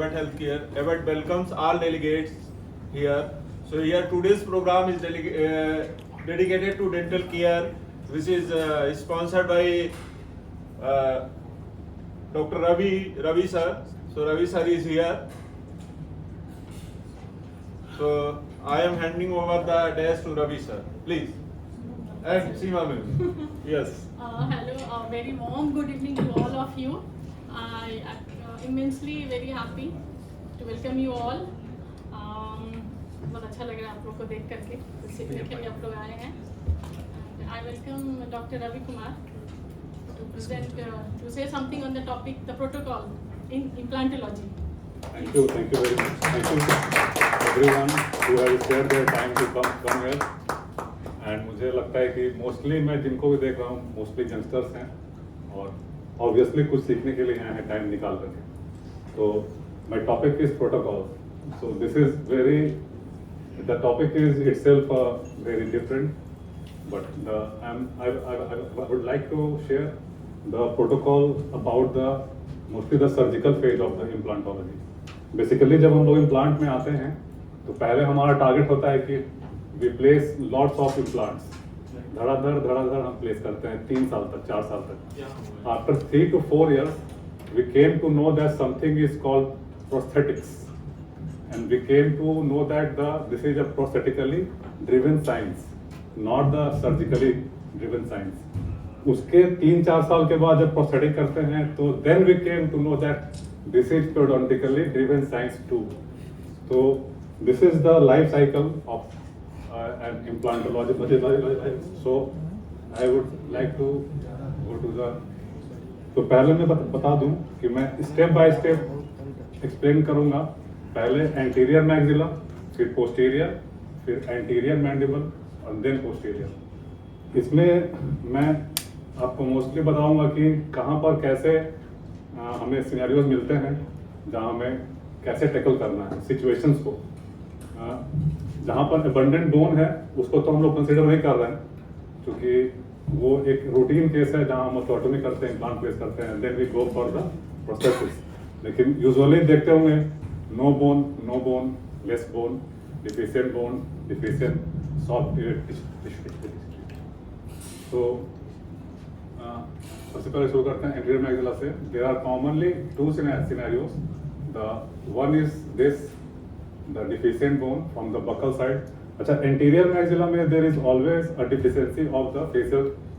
Abbott Healthcare. Abbott welcomes all delegates here. So here today's program is dedicated to dental care, which is sponsored by Dr. Ravi sir. So Ravi sir is here. So I am handing over the desk to Ravi sir. Please. And Seema ma'am. Yes. Hello, very warm good evening to all of you. I am immensely very happy to welcome you all. बहुत अच्छा लग रहा है आप लोग को देख करके, सीखने के लिए आप लोग आए हैं. I welcome Dr. Ravi Kumar to present, to say something on the topic, the protocol in implantology. Thank you very much. Thank you everyone who has shared their time to come here. And मुझे लगता है कि mostly मैं जिनको भी देख रहा हूँ मोस्टली यंगस्टर्स हैं और ऑब्वियसली कुछ सीखने के लिए आए हैं टाइम निकाल करके. तो my topic is protocol. So this is very, the topic is itself very different, but I would like to share the protocol about the mostly the surgical phase of the implantology. Basically जब हम लोग implant में आते हैं तो पहले हमारा target होता है कि we place lots of implants. धड़ाधड़ हम प्लेस करते हैं 3 साल तक, 4 साल तक. After 3 to 4 years we came to know that something is called prosthetics, and we came to know that this is a prosthetically driven science, not the surgically driven science. उसके 3-4 साल के बाद जब प्रोस्थेटिक करते हैं तो then we came to know that this is periodontically driven science too. So this is the life cycle of an implantology. So I would like to go to the, तो पहले मैं बता दूं कि मैं स्टेप बाय स्टेप एक्सप्लेन करूंगा. पहले anterior maxilla, फिर पोस्टीरियर, फिर एंटीरियर मैंडिबल और देन पोस्टीरियर. इसमें मैं आपको मोस्टली बताऊंगा कि कहाँ पर कैसे हमें सिनेरियोज मिलते हैं जहाँ हमें कैसे टैकल करना है सिचुएशंस को. जहाँ पर अबंडेंट बोन है उसको तो हम लोग कंसिडर नहीं कर रहे हैं क्योंकि वो एक रूटीन केस है जहाँ हम ऑस्टोटोमी करते हैं, इम्प्लांट प्लेस करते हैं, then we go for the prosthesis. लेकिन यूजुअली देखते होंगे no bone, less bone, deficient soft tissue. तो सबसे पहले शुरू करते हैं एंटीरियर मैक्सिला से. There are commonly 2 scenarios. The one is this, the deficient bone from the buccal side. अच्छा, anterior maxilla में there is always a deficiency of the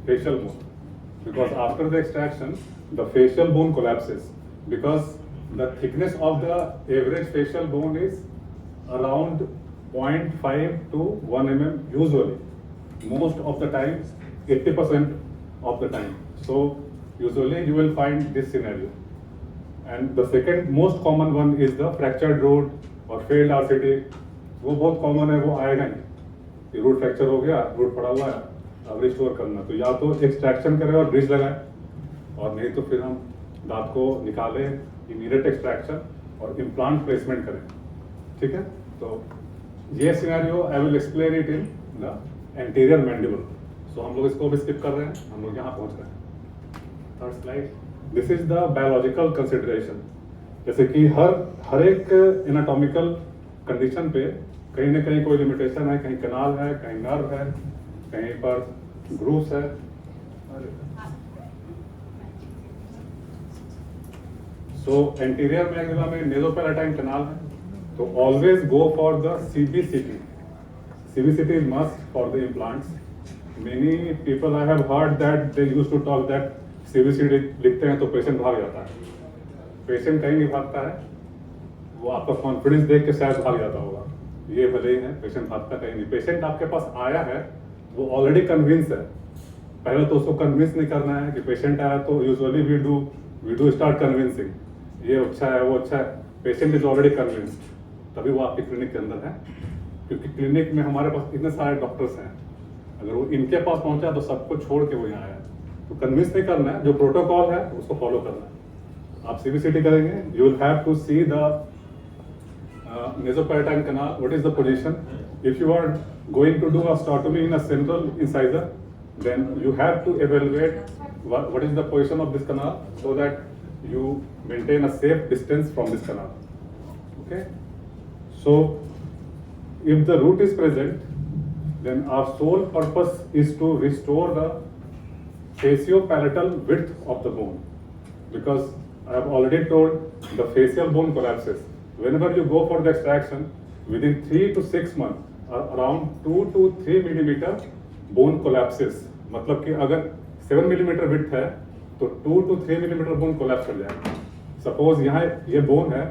facial bone because after the extraction the facial bone collapses because the thickness of the average facial bone is around 0.5 to 1 mm usually, most of the time 80% of the time. So usually you will find this scenario. And the second most common one is the fractured root और failed RCT. वो बहुत common है, वो आएगा ही. Root fracture हो गया, root पड़ा हुआ है, अब रिस्टोर करना तो या तो एक्सट्रैक्शन करें और ब्रिज लगाएं, और नहीं तो फिर हम दांत को निकालें, इमीडिएट एक्सट्रैक्शन और इम्प्लांट प्लेसमेंट करें. ठीक है, तो ये scenario I will explain it in the anterior mandible. So हम लोग इसको भी स्किप कर रहे हैं, हम लोग यहाँ पहुँच रहे हैं. Third slide. This is the biological consideration. जैसे कि हर एक एनाटॉमिकल कंडीशन पे कहीं ना कहीं कोई लिमिटेशन है, कहीं कनाल है, कहीं नर्व है, कहीं पर ग्रूव्स है. सो एंटीरियर मैक्सिला में नेज़ोपैलेटाइन कनाल है, तो always go for the CBCT. CBCT is must for the implants. Many people I have heard that they used to talk that CBCT लिखते हैं तो पेशेंट भाग जाता है. पेशेंट कहीं नहीं भागता है, वो आपका कॉन्फिडेंस देख के शायद भाग जाता होगा. ये भले ही है, पेशेंट भागता कहीं नहीं. पेशेंट आपके पास आया है, वो ऑलरेडी कन्विंस है. पहले तो उसको कन्विंस नहीं करना है कि पेशेंट आया तो usually we do start convincing. ये अच्छा है, वो अच्छा है. पेशेंट इज ऑलरेडी कन्विंस्ड, तभी वो आपके क्लिनिक के अंदर है. क्योंकि क्लिनिक में हमारे पास इतने सारे डॉक्टर्स हैं, अगर वो इनके पास पहुंचा तो सबको छोड़ के वो यहाँ आया. तो कन्विंस नहीं करना है, जो प्रोटोकॉल है उसको फॉलो करना है. आप CBCT करेंगे, you will have to see the nasopalatal canal. What is the position? If you are going to do a osteotomy in a central incisor, then you have to evaluate what is the position of this canal so that you maintain a safe distance from this canal. Okay, so if the root is present, then our sole purpose is to restore the faciopalatal width of the bone, because I have already told the facial bone collapses. Whenever you go for the extraction, within 3 to 6 months, around 2 to 3 millimeter bone collapses. मतलब कि अगर 7 millimetre width है तो 2 to 3 millimetre bone collapse कर जाएगा. Suppose यहाँ ये bone है,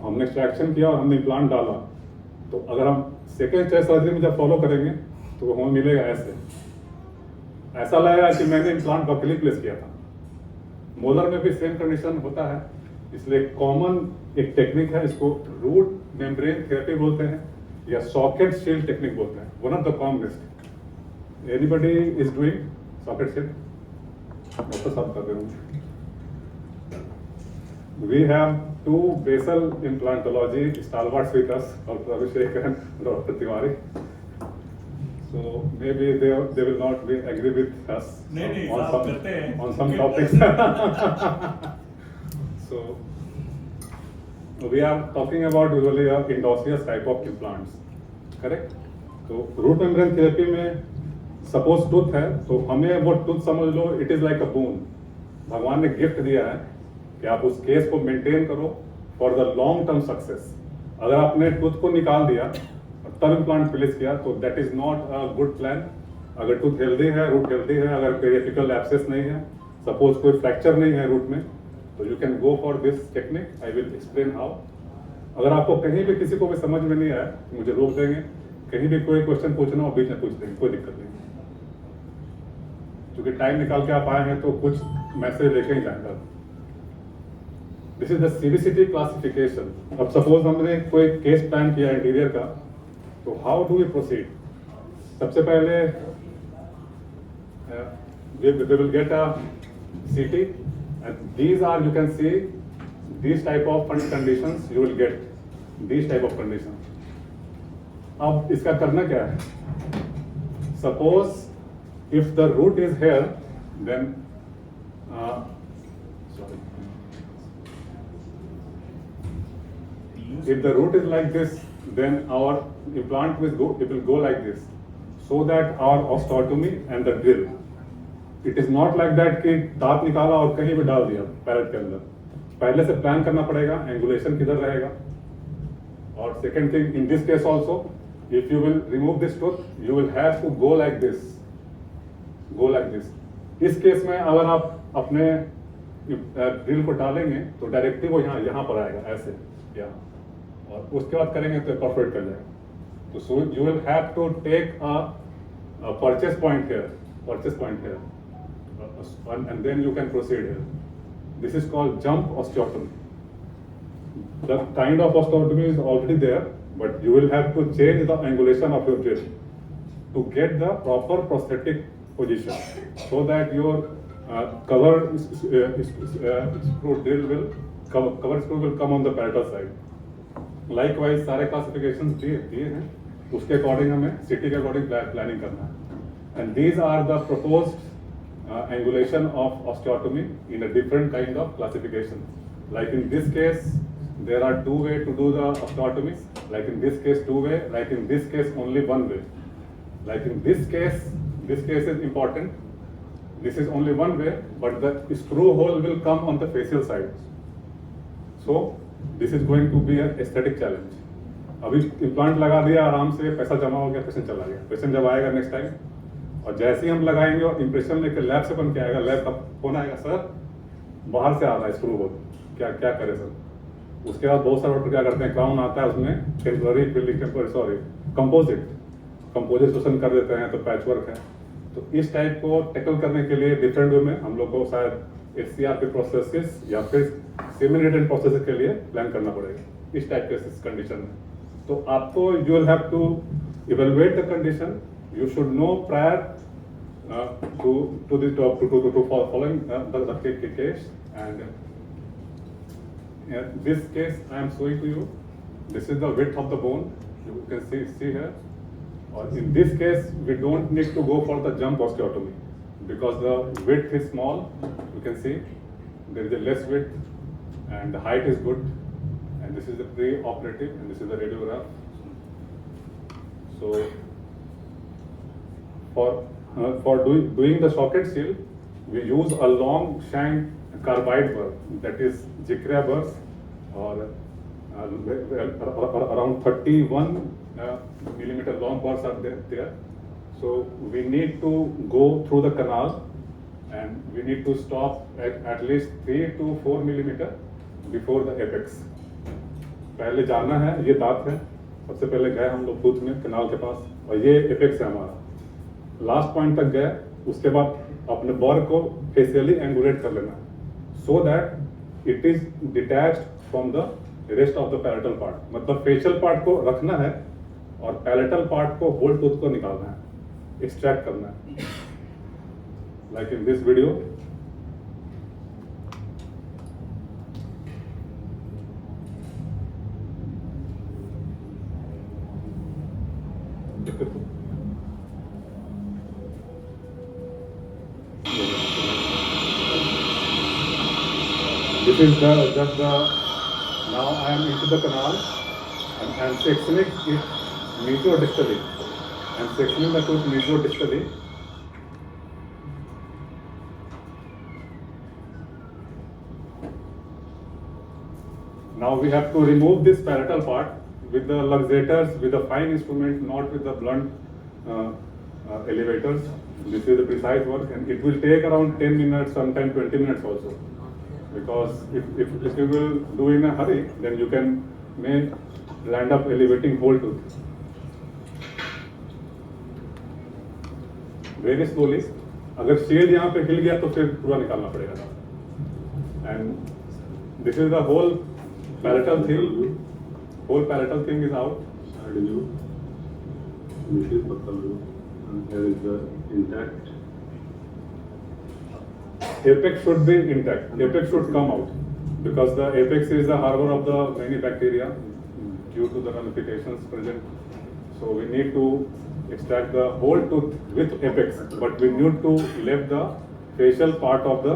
हमने एक्सट्रैक्शन किया और हमने इम्प्लांट डाला, तो अगर हम सेकेंड स्टेज सर्जरी में जब फॉलो करेंगे तो वो हमें मिलेगा ऐसे. ऐसा लगेगा कि मैंने इम्प्लांट बकली प्लेस किया था. मोलर में भी सेम कंडीशन होता है, इसलिए कॉमन एक टेक्निक है, इसको रूट मेम्ब्रेन थेरेपी बोलते हैं या सॉकेट शील्ड टेक्निक बोलते हैं. One of the commonest. Anybody is doing socket shield? Doctor साहब कर रहे हूँ. We have two basal implantology stalwarts with us, Dr. Abhishek and Dr. Tiwari. So maybe they will not be agree with us नहीं, on some topics. So we are talking about usually endogenous type of implants, correct? तो root membrane therapy में suppose tooth है तो हमें वो tooth समझ लो it is like a bone. भगवान ने गिफ्ट दिया है कि आप उस केस को मेंटेन करो for the long term success. अगर आपने टूथ को निकाल दिया और तब इम्प्लांट प्लेस किया तो that is not a good plan. अगर टूथ हेल्दी है, रूट हेल्दी है, अगर पेरिफेरल एब्सेस नहीं है, सपोज कोई फ्रैक्चर नहीं है रूट में, तो you can go for this technique. I will explain how. अगर आपको कहीं भी किसी को भी समझ में नहीं आया तो मुझे रोक देंगे, कहीं भी कोई क्वेश्चन पूछना हो बीच में पूछ देंगे, कोई दिक्कत नहीं. क्योंकि टाइम निकाल के आप आए हैं तो कुछ मैसेज लेके ही जाएंगे. This is the CBCT classification. अब सपोज हमने कोई केस प्लान किया इंटीरियर का, तो हाउ डू वी प्रोसीड? सबसे पहले we will get a CT and these are, you can see these type of conditions you will get, these type of conditions. अब इसका करना क्या है? Suppose if the root is here, then sorry, if the root is like this, then our implant will go like this, so that our osteotomy and the drill, it is not like that कि दांत निकाला और कहीं भी डाल दिया palette के अंदर. पहले से प्लान करना पड़ेगा एंगुलेशन किधर रहेगा. और second thing, in this case also, if you will remove this tooth, you will have to go like this. इस केस में अगर आप अपने ड्रिल को डालेंगे तो डायरेक्टली वो यहाँ पर आएगा ऐसे यहाँ, और उसके बाद करेंगे तो परफेक्ट कर जाएगा. तो so you will have to take a purchase point here and then you can proceed here. This is called jump osteotomy. The kind of osteotomy is already there, but you will have to change the angulation of your drill to get the proper prosthetic position, so that your cover screw drill will cover screw will come on the palatal side. Likewise सारे classifications दिए हैं, उसके according हमें city के according planning करना है. And these are the proposed angulation of osteotomy in a different kind of classification. Like in this case, there are two ways to do the osteotomies. Like in this case, two way. Like in this case, only one way. Like in this case is important. This is only one way, but the screw hole will come on the facial side. So this is going to be an aesthetic challenge. अभी implant लगा दिया, आराम से पैसा जमा हो गया, patient चला गया. पेशेंट जब आएगा नेक्स्ट टाइम, और जैसे ही हम लगाएंगे और इम्प्रेशन लेकर लैब से बन के आएगा, लैब का फोन आएगा, सर बाहर से आ रहा है स्क्रू होल, क्या करे सर. उसके बाद बहुत सारे डॉक्टर क्या करते हैं, क्राउन आता है उसमें टेम्पररी कंपोजिट सोल्यूशन कर देते हैं, तो पैच वर्क है. तो इस टाइप को टैकल करने के लिए डिफरेंट वे में हम लोग को शायद HCRP प्रोसेसेस या फिर सिमुलेटेड प्रोसेस के लिए प्लान करना पड़ेगा इस टाइप के कंडीशन में. तो आपको you will have to evaluate the condition. You should know prior to following the case. And this case I am showing to you. This is the width of the bone. You can see here. Or in this case, we don't need to go for the jump osteotomy because the width is small. You can see there is a less width and the height is good. And and this is the pre-operative, and this is the radiograph. So for doing the socket seal, we use a long shank carbide burr, that is Jicrea burrs, or around 31 millimeter long burrs are there. So we need to go through the canal, and we need to stop at least 3 to 4 millimeter before the apex. पहले जाना है, ये दांत है, सबसे पहले गए हम लोग बूथ में कैनाल के पास, और ये एपेक्स है हमारा, लास्ट पॉइंट तक गए, उसके बाद अपने बर को फेसियली एंगुलेट कर लेना है, so that it is detached from the rest of the palatal part. मतलब फेशियल पार्ट को रखना है और पैलेटल पार्ट को होल टूथ को निकालना है, एक्सट्रैक्ट करना है, like in this video. This is just the, now I am into the canal and I am sectioning it mesodistally. I am sectioning the tooth mesodistally. Now we have to remove this palatal part with the luxators, with the fine instrument, not with the blunt elevators. This is the precise work, and it will take around 10 minutes, sometimes 20 minutes also. Because if you will do in a hurry, then you may land up elevating whole tooth. Very slowly. अगर shade यहाँ पे हिल गया तो फिर पूरा निकालना पड़ेगा. And this is the whole palatal thing. Whole palatal thing is out. This is buccal root, and here is the intact. Apex should be intact. Apex should come out because the apex is the harbor of the many bacteria due to the ramifications present. So we need to extract the whole tooth with apex, but we need to leave the facial part of the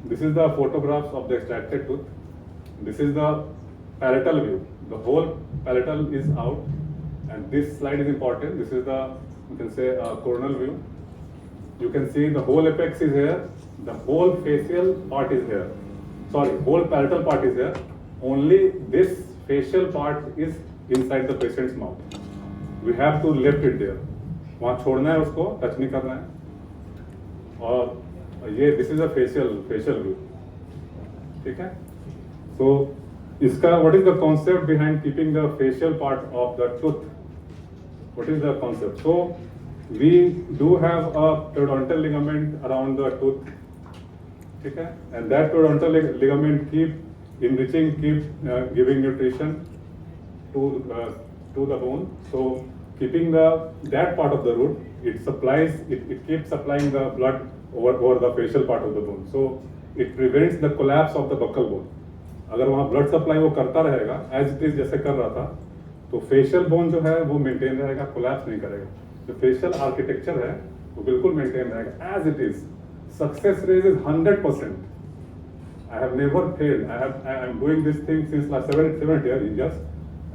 This is the photographs of the extracted tooth. This is the palatal view. The whole palatal is out, and this slide is important. This is the, you can say, coronal view. You can see the whole apex is here. The whole facial part is here. Sorry, whole palatal part is here. Only this facial part is inside the patient's mouth. We have to left it there. वहाँ छोड़ना है उसको, touch नहीं करना है. और ये this is a facial view. ठीक है? So इसका what is the concept behind keeping the facial part of the tooth? What is the concept? So we do have a periodontal ligament around the tooth. ठीक है? And that periodontal ligament keep enriching, giving nutrition to the bone. So keeping that part of the root, it keeps supplying the blood over the facial part of the bone. So it prevents the collapse of the buccal bone. अगर वहाँ blood supply वो करता रहेगा as it is जैसे कर रहा था, तो facial bone जो है वो maintain रहेगा, collapse नहीं करेगा. जो facial architecture है वो बिल्कुल maintain रहेगा as it is. Success rate is 100%. I have never failed. I am doing this thing since last 7 years,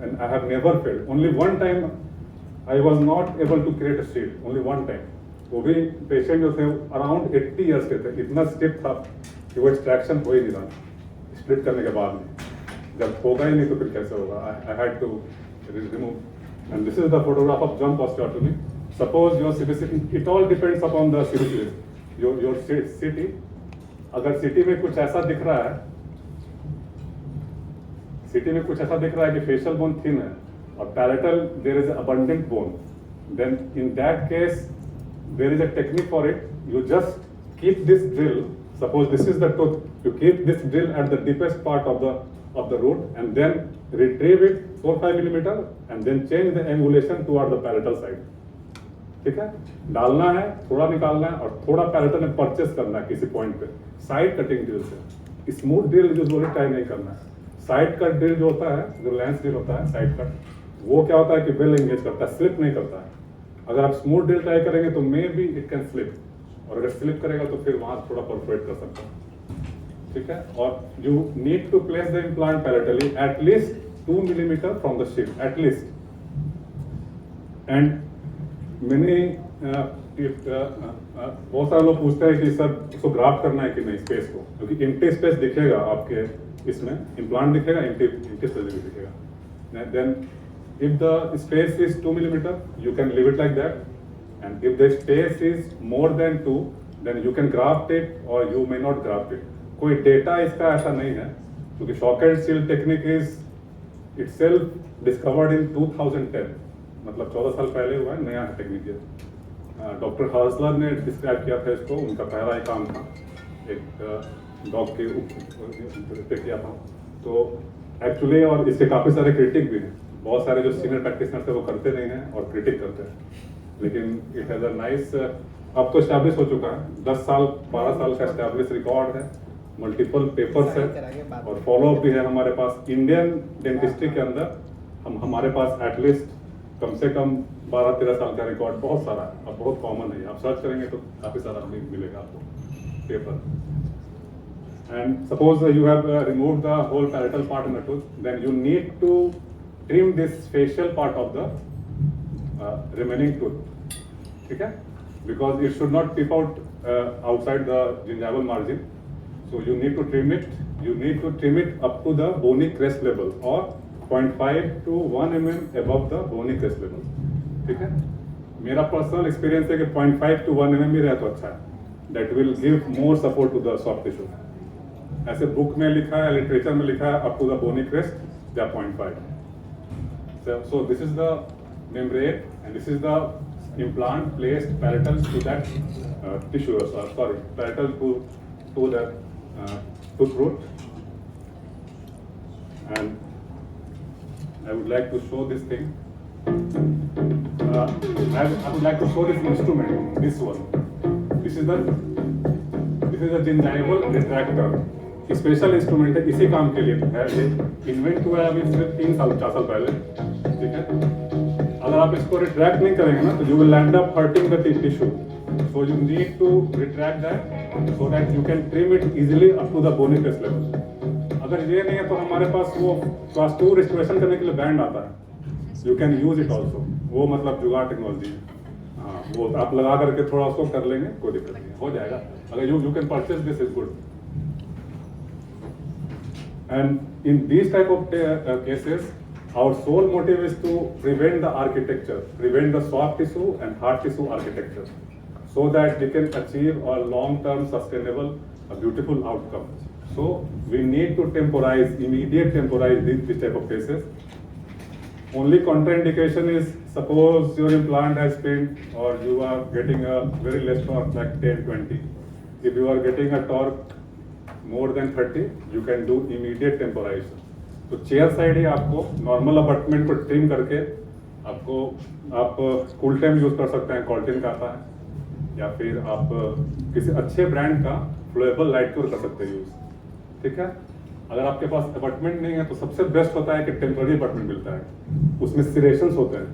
and I have never failed. Only one time I was not able to create a shield. Only one time. वो भी patient जो थे around 80 years के थे, इतना stiff था कि वो एक्सट्रैक्शन हो ही नहीं रहा स्प्लिट करने के बाद में. जब होगा ही नहीं तो फिर कैसे होगा? I had to remove. And this is the photograph of jump osteotomy. Suppose your city, it all depends upon the city, your city. अगर सिटी में कुछ ऐसा दिख रहा है, कि फेशियल बोन थिन है और palatal there is abundant bone, then in that case there is a technique for it. You just keep this drill. Suppose this is the tooth. You keep this drill at the deepest part of the root, and then retrieve it 4-5 millimeter, and then change the angulation toward the palatal side. ठीक है? डालना है, थोड़ा निकालना है और थोड़ा palatal में परचेस करना है किसी पॉइंट पे. साइड कटिंग ड्रिल से. स्मूथ ड्रिल यूजुअली ट्राई नहीं करना है. साइड कट ड्रिल जो होता है, जो लेंस ड्रिल होता है, साइड कट, वो क्या होता है कि वेल एंगेज करता है, स्लिप नहीं करता है. अगर आप स्मूथ ड्रिल ट्राई करेंगे तो may be it can slip, और अगर स्लिप करेगा तो फिर वहाँ थोड़ा परफोरेट कर सकता है, ठीक है। और you need to place the implant parallelly at least 2 millimetre from the ship at least, and मैंने बहुत सारे लोग पूछते हैं कि सर उसको ग्राफ्ट करना है कि नहीं स्पेस को, क्योंकि एम्प्टी स्पेस दिखेगा आपके इसमें, इम्प्लांट दिखेगा, एम्प्टी स्पेस भी दिखेगा। Then if the space is 2 millimeter, you can leave it like that, and if the space is more than 2, then you can graft it or you may not graft it. कोई data इसका ऐसा नहीं है, क्योंकि shock and seal technique is itself discovered in 2010, मतलब 14 साल पहले हुआ है, नया टेक्निक है। डॉक्टर हर्सलर ने डिस्क्राइब किया था इसको, उनका पहला ही काम था, एक डॉग के ऊपर किया था। तो एक्चुअली और इसके काफ़ी सारे क्रिटिक भी हैं, बहुत सारे जो सीनियर प्रैक्टिशनर्स है वो करते नहीं हैं और क्रिटिक करते हैं, लेकिन इट हैज़ अ नाइस, अब तो एस्टैब्लिश हो चुका है, 10 साल 12 साल का एस्टैब्लिश रिकॉर्ड है, मल्टीपल पेपर्स है और फॉलोअप भी है हमारे पास। इंडियन डेंटिस्ट्री के अंदर हमारे पास एटलीस्ट कम से कम 12-13 साल का रिकॉर्ड बहुत सारा है, अब बहुत कॉमन है, आप सर्च करेंगे तो काफ़ी सारा मिलेगा आपको paper. And suppose you have removed the whole parietal part in the tooth, then you need to trim this facial part of the remaining tooth, ठीक है? Because it should not peep out outside the gingival margin. So you need to trim it. You need to trim it up to the bony crest level or 0.5 to 1 mm above the bony crest level, ठीक है? मेरा personal experience है कि 0.5 to 1 mm ही रहे तो अच्छा है. That will give more support to the soft tissue. ऐसे बुक में लिखा है, लिटरेचर में लिखा है up to the bony crest या 0.5. So this is the membrane and this is the implant placed parietal to that tissue, parietal to that tooth root. And I would like to show this thing. I would like to show this instrument, this one. This is the gingival retractor. Special instrument है, इसी काम के लिए है, invent हुआ है अभी सिर्फ 3-4 साल पहले, ठीक है। अगर आप इसको रिट्रैक्ट नहीं करेंगे ना तो you will end up hurting the tissue, so you need to retract that so that you can trim it easily up to the bony crest level. अगर ये नहीं है तो हमारे पास वो क्लास 2 रिस्टोरेशन करने के लिए बैंड आता है, you can use it also, वो मतलब जुगाड़ टेक्नोलॉजी है, हाँ वो आप लगा करके थोड़ा उसको कर लेंगे, कोई दिक्कत नहीं, हो जाएगा। अगर you can purchase this is good. And in these type of cases, our sole motive is to prevent the architecture, prevent the soft tissue and hard tissue architecture, so that we can achieve a long-term sustainable, a beautiful outcome. So we need to temporize, immediate temporize this type of cases. Only contraindication is suppose your implant has pinned or you are getting a very less torque like 10-20. If you are getting a torque more than 30, you can do immediate temporization. तो chair side ही आपको normal abutment को trim करके आपको आप cool time use कर सकते हैं, कॉल्टिन का आता है, या फिर आप किसी अच्छे ब्रांड का फ्लोएबल लाइट क्योर कर सकते हैं यूज, ठीक है। अगर आपके पास अबटमेंट नहीं है तो सबसे बेस्ट होता है कि टेम्पररी अबटमेंट मिलता है, उसमें सिरेशंस होते हैं।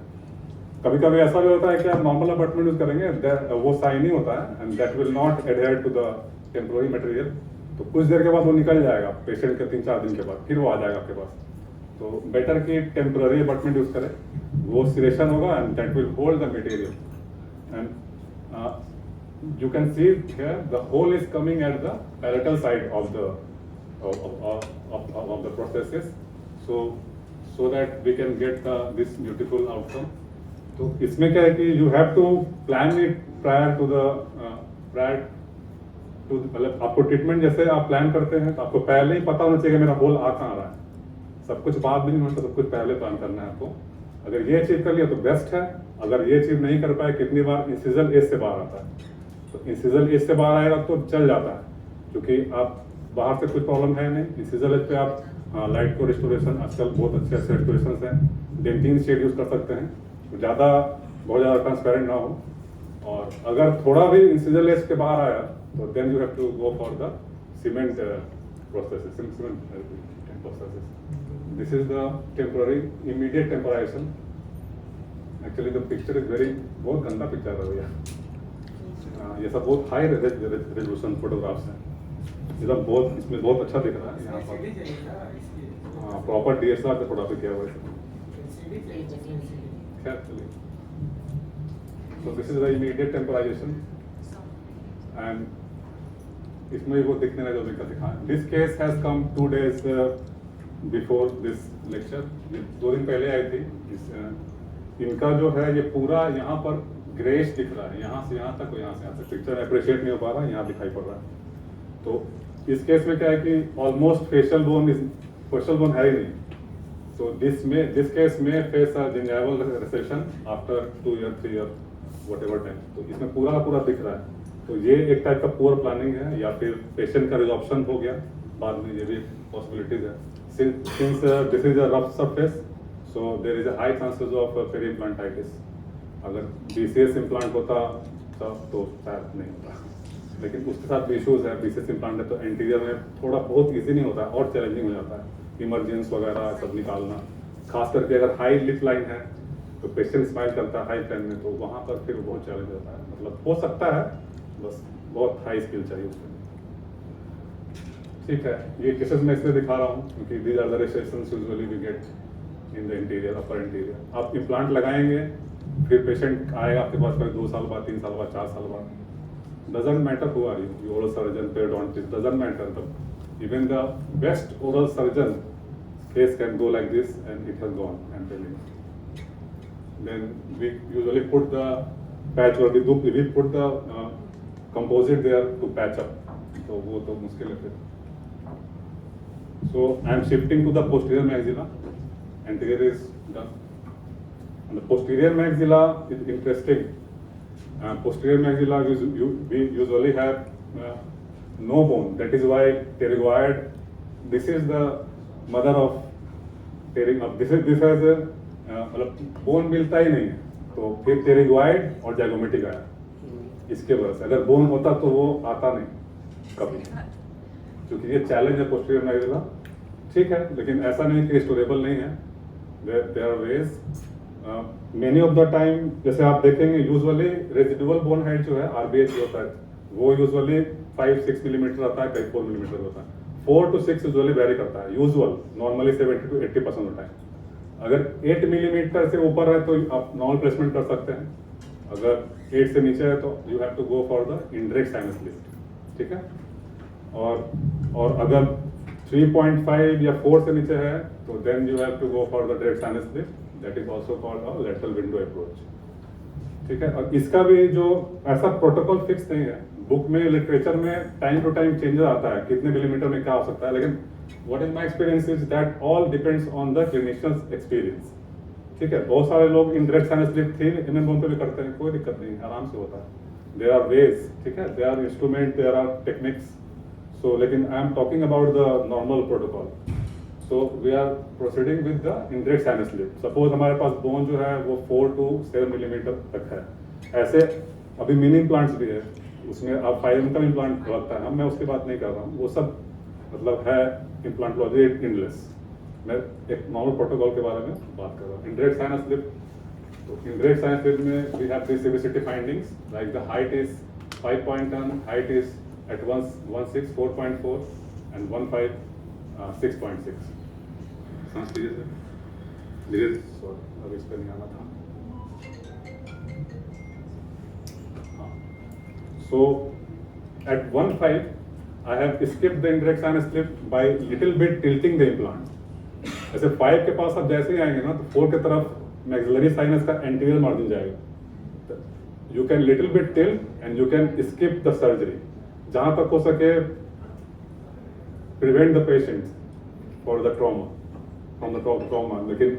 कभी कभी ऐसा भी होता है कि आप नॉर्मल अबटमेंट यूज करेंगे वो शाइनी होता है and that will not adhere to the temporary material, तो कुछ देर के बाद वो निकल जाएगा, पेशेंट के 3-4 दिन के बाद फिर वो आ जाएगा आपके पास। तो बेटर कि टेम्पररी अबटमेंट यूज करें, वो सिरेशन होगा and that will hold the material and you can see here the hole is coming at the palatal side of the processes, so that we can get this beautiful outcome. तो इसमें क्या है कि you have to plan it prior to मतलब आपको treatment जैसे आप plan करते हैं तो आपको पहले ही पता होना चाहिए कि मेरा होल आ कहाँ रहा है, सब कुछ बाद भी नहीं होता, सब कुछ पहले प्लान करना है आपको। अगर ये अचीव कर लिया तो बेस्ट है, अगर ये अचीव नहीं कर पाए, कितनी बार इंसिजल एज से बाहर आता है, तो इंसिजल एज से बाहर आएगा तो चल जाता है, क्योंकि आप बाहर से कुछ प्रॉब्लम है नहीं, इंसिजल एज पे आप लाइट को रिस्टोरेशन, आजकल बहुत अच्छे अच्छे रिस्टोरेशन हैं, डेंटिन शेड यूज कर सकते हैं, बहुत ज़्यादा ट्रांसपेरेंट ना हो, और अगर थोड़ा भी इंसिजल एज के बाहर आया तो then you have to go for the cement processes, cement processes. This is the temporary, immediate temporization. Actually the picture is very, बहुत गंदा पिक्चर है भैया. ये सब बहुत हाई रेजोल्यूशन फोटोग्राफ्स हैं। ये सब बहुत, इसमें बहुत अच्छा दिख रहा है यहाँ पर। हाँ, प्रॉपर DSLR से फोटोग्राफी किया हुआ है। खैर चलिए, so this is the immediate temporization and इसमें वो दिखने लगा जो भी दिखा। This case has come 2 days before this lecture। 2 दिन पहले आई थी। इनका जो है ये पूरा यहाँ पर ग्रेश दिख रहा है, यहाँ से यहाँ तक, यहाँ से यहाँ तक। पिक्चर अप्रिशिएट नहीं हो पा रहा, यहाँ दिखाई पड़ रहा है। तो इस केस में क्या है कि ऑलमोस्ट फेशियल बोन है ही नहीं। So this case may face a gingival recession after 2 year, 3 year, whatever time। तो इसमें पूरा का पूरा दिख रहा है। तो ये एक टाइप का पुअर प्लानिंग है, या फिर पेशेंट का रिजॉर्प्शन हो गया बाद में, ये भी पॉसिबिलिटीज है। Since this is a rough surface, so there is a high chances of peri-implantitis। अगर BCS इम्प्लांट होता तो शायद नहीं होता, लेकिन उसके साथ भी इशूज है। BCS इम्प्लांट है तो एंटीरियर में थोड़ा बहुत ईजी नहीं होता है और चैलेंजिंग हो जाता है, इमरजेंस वगैरह सब निकालना। खास करके अगर हाई लिप लाइन है तो पेशेंट स्माइल करता है हाई प्लेन में, तो वहाँ पर फिर बहुत चैलेंज होता है। मतलब हो सकता है, बस बहुत हाई स्किल चाहिए उसके लिए। ठीक है, ये केसेस मैं इसलिए दिखा रहा हूँ क्योंकि these are the recessions usually we get in the interior, upper interior. आप इम्प्लांट लगाएंगे, फिर पेशेंट आएगा आपके पास कभी 2 साल बाद, 3 साल बाद, 4 साल बाद। Doesn't matter who are you, oral surgeon, periodontist, doesn't matter. Even the best oral surgeon case can go like this and it has gone, I'm telling you. Then we usually put the patch, or we put the composite there to patch up. So वो तो मुश्किल है फिर। So I am shifting to the posterior maxilla. Anterior is done. And the posterior maxilla is interesting. Posterior maxilla we usually have no bone. That is why pterygoid, this is the mother of pterygoid. This has a मतलब bone मिलता ही नहीं है, तो फिर pterygoid और zygomatic आया इसके वजह से। अगर बोन होता तो वो आता नहीं कभी, क्योंकि ये चैलेंज है पोस्टीरियर मैक्सिला। ठीक है, लेकिन ऐसा नहीं कि स्टोरेबल नहीं है। There are ways, many of the time जैसे आप देखेंगे यूजुअली रेजिडुअल बोन हाइट जो है RBH जो होता है वो यूजुअली 5-6 मिलीमीटर आता है, कहीं 4 मिलीमीटर होता है। 4 to 6 यूजुअली वेरी करता है, यूजुअल नॉर्मली 70 to 80% होता है। अगर 8 मिलीमीटर से ऊपर है तो आप नॉर्मल प्लेसमेंट कर सकते हैं। अगर 8 से नीचे है तो you have to go for the indirect sinus lift. ठीक है, और अगर 3.5 या 4 से नीचे है तो then you have to go for the direct sinus lift, that is also called a lateral window approach. ठीक है, और इसका भी जो ऐसा प्रोटोकॉल फिक्स नहीं है, बुक में, लिटरेचर में टाइम टू टाइम चेंजेस आता है कितने मिलीमीटर में क्या हो सकता है, लेकिन what is my experience is that all depends on the clinicians experience. ठीक है, बहुत सारे लोग इंडायरेक्ट साइनस लिफ्ट थी इमेन बोन पे भी करते हैं, कोई दिक्कत नहीं, आराम से होता है। देयर आर वेज, ठीक है, there are instrument, there are techniques. So लेकिन I am talking about the normal protocol. So we are proceeding with the indirect sinus lift. Suppose हमारे पास बोन जो है वो 4 to 7 मिलीमीटर तक है। ऐसे अभी मिनी इम्प्लांट्स भी है, उसमें अब 5 का इम्प्लांट लगता है। मैं उसकी बात नहीं कर रहा हूँ, वो सब मतलब है इम्प्लांटोलॉजी इनलेस। मैं एक नॉर्मल प्रोटोकॉल के बारे में बात कर रहा हूँ। इंडायरेक्ट साइनस लिफ्ट, तो इंडायरेक्ट साइनस लिफ्ट में we have this CBCT findings like the height is 5.10, height is at 1.16 4.4 and 1.5 6.6। सांस लीजिए सर, धीरे, सॉरी अब इस पर नहीं आना था। So at 1.5 I have skipped the indirect sinus lift by little bit tilting the implant। ऐसे 5 के पास आप जैसे ही आएंगे ना तो 4 की तरफ maxillary sinus का anterior margin जाएगा। You can little bit tilt and you can skip the surgery। जहाँ तक हो सके prevent the patient for the trauma from the trauma। लेकिन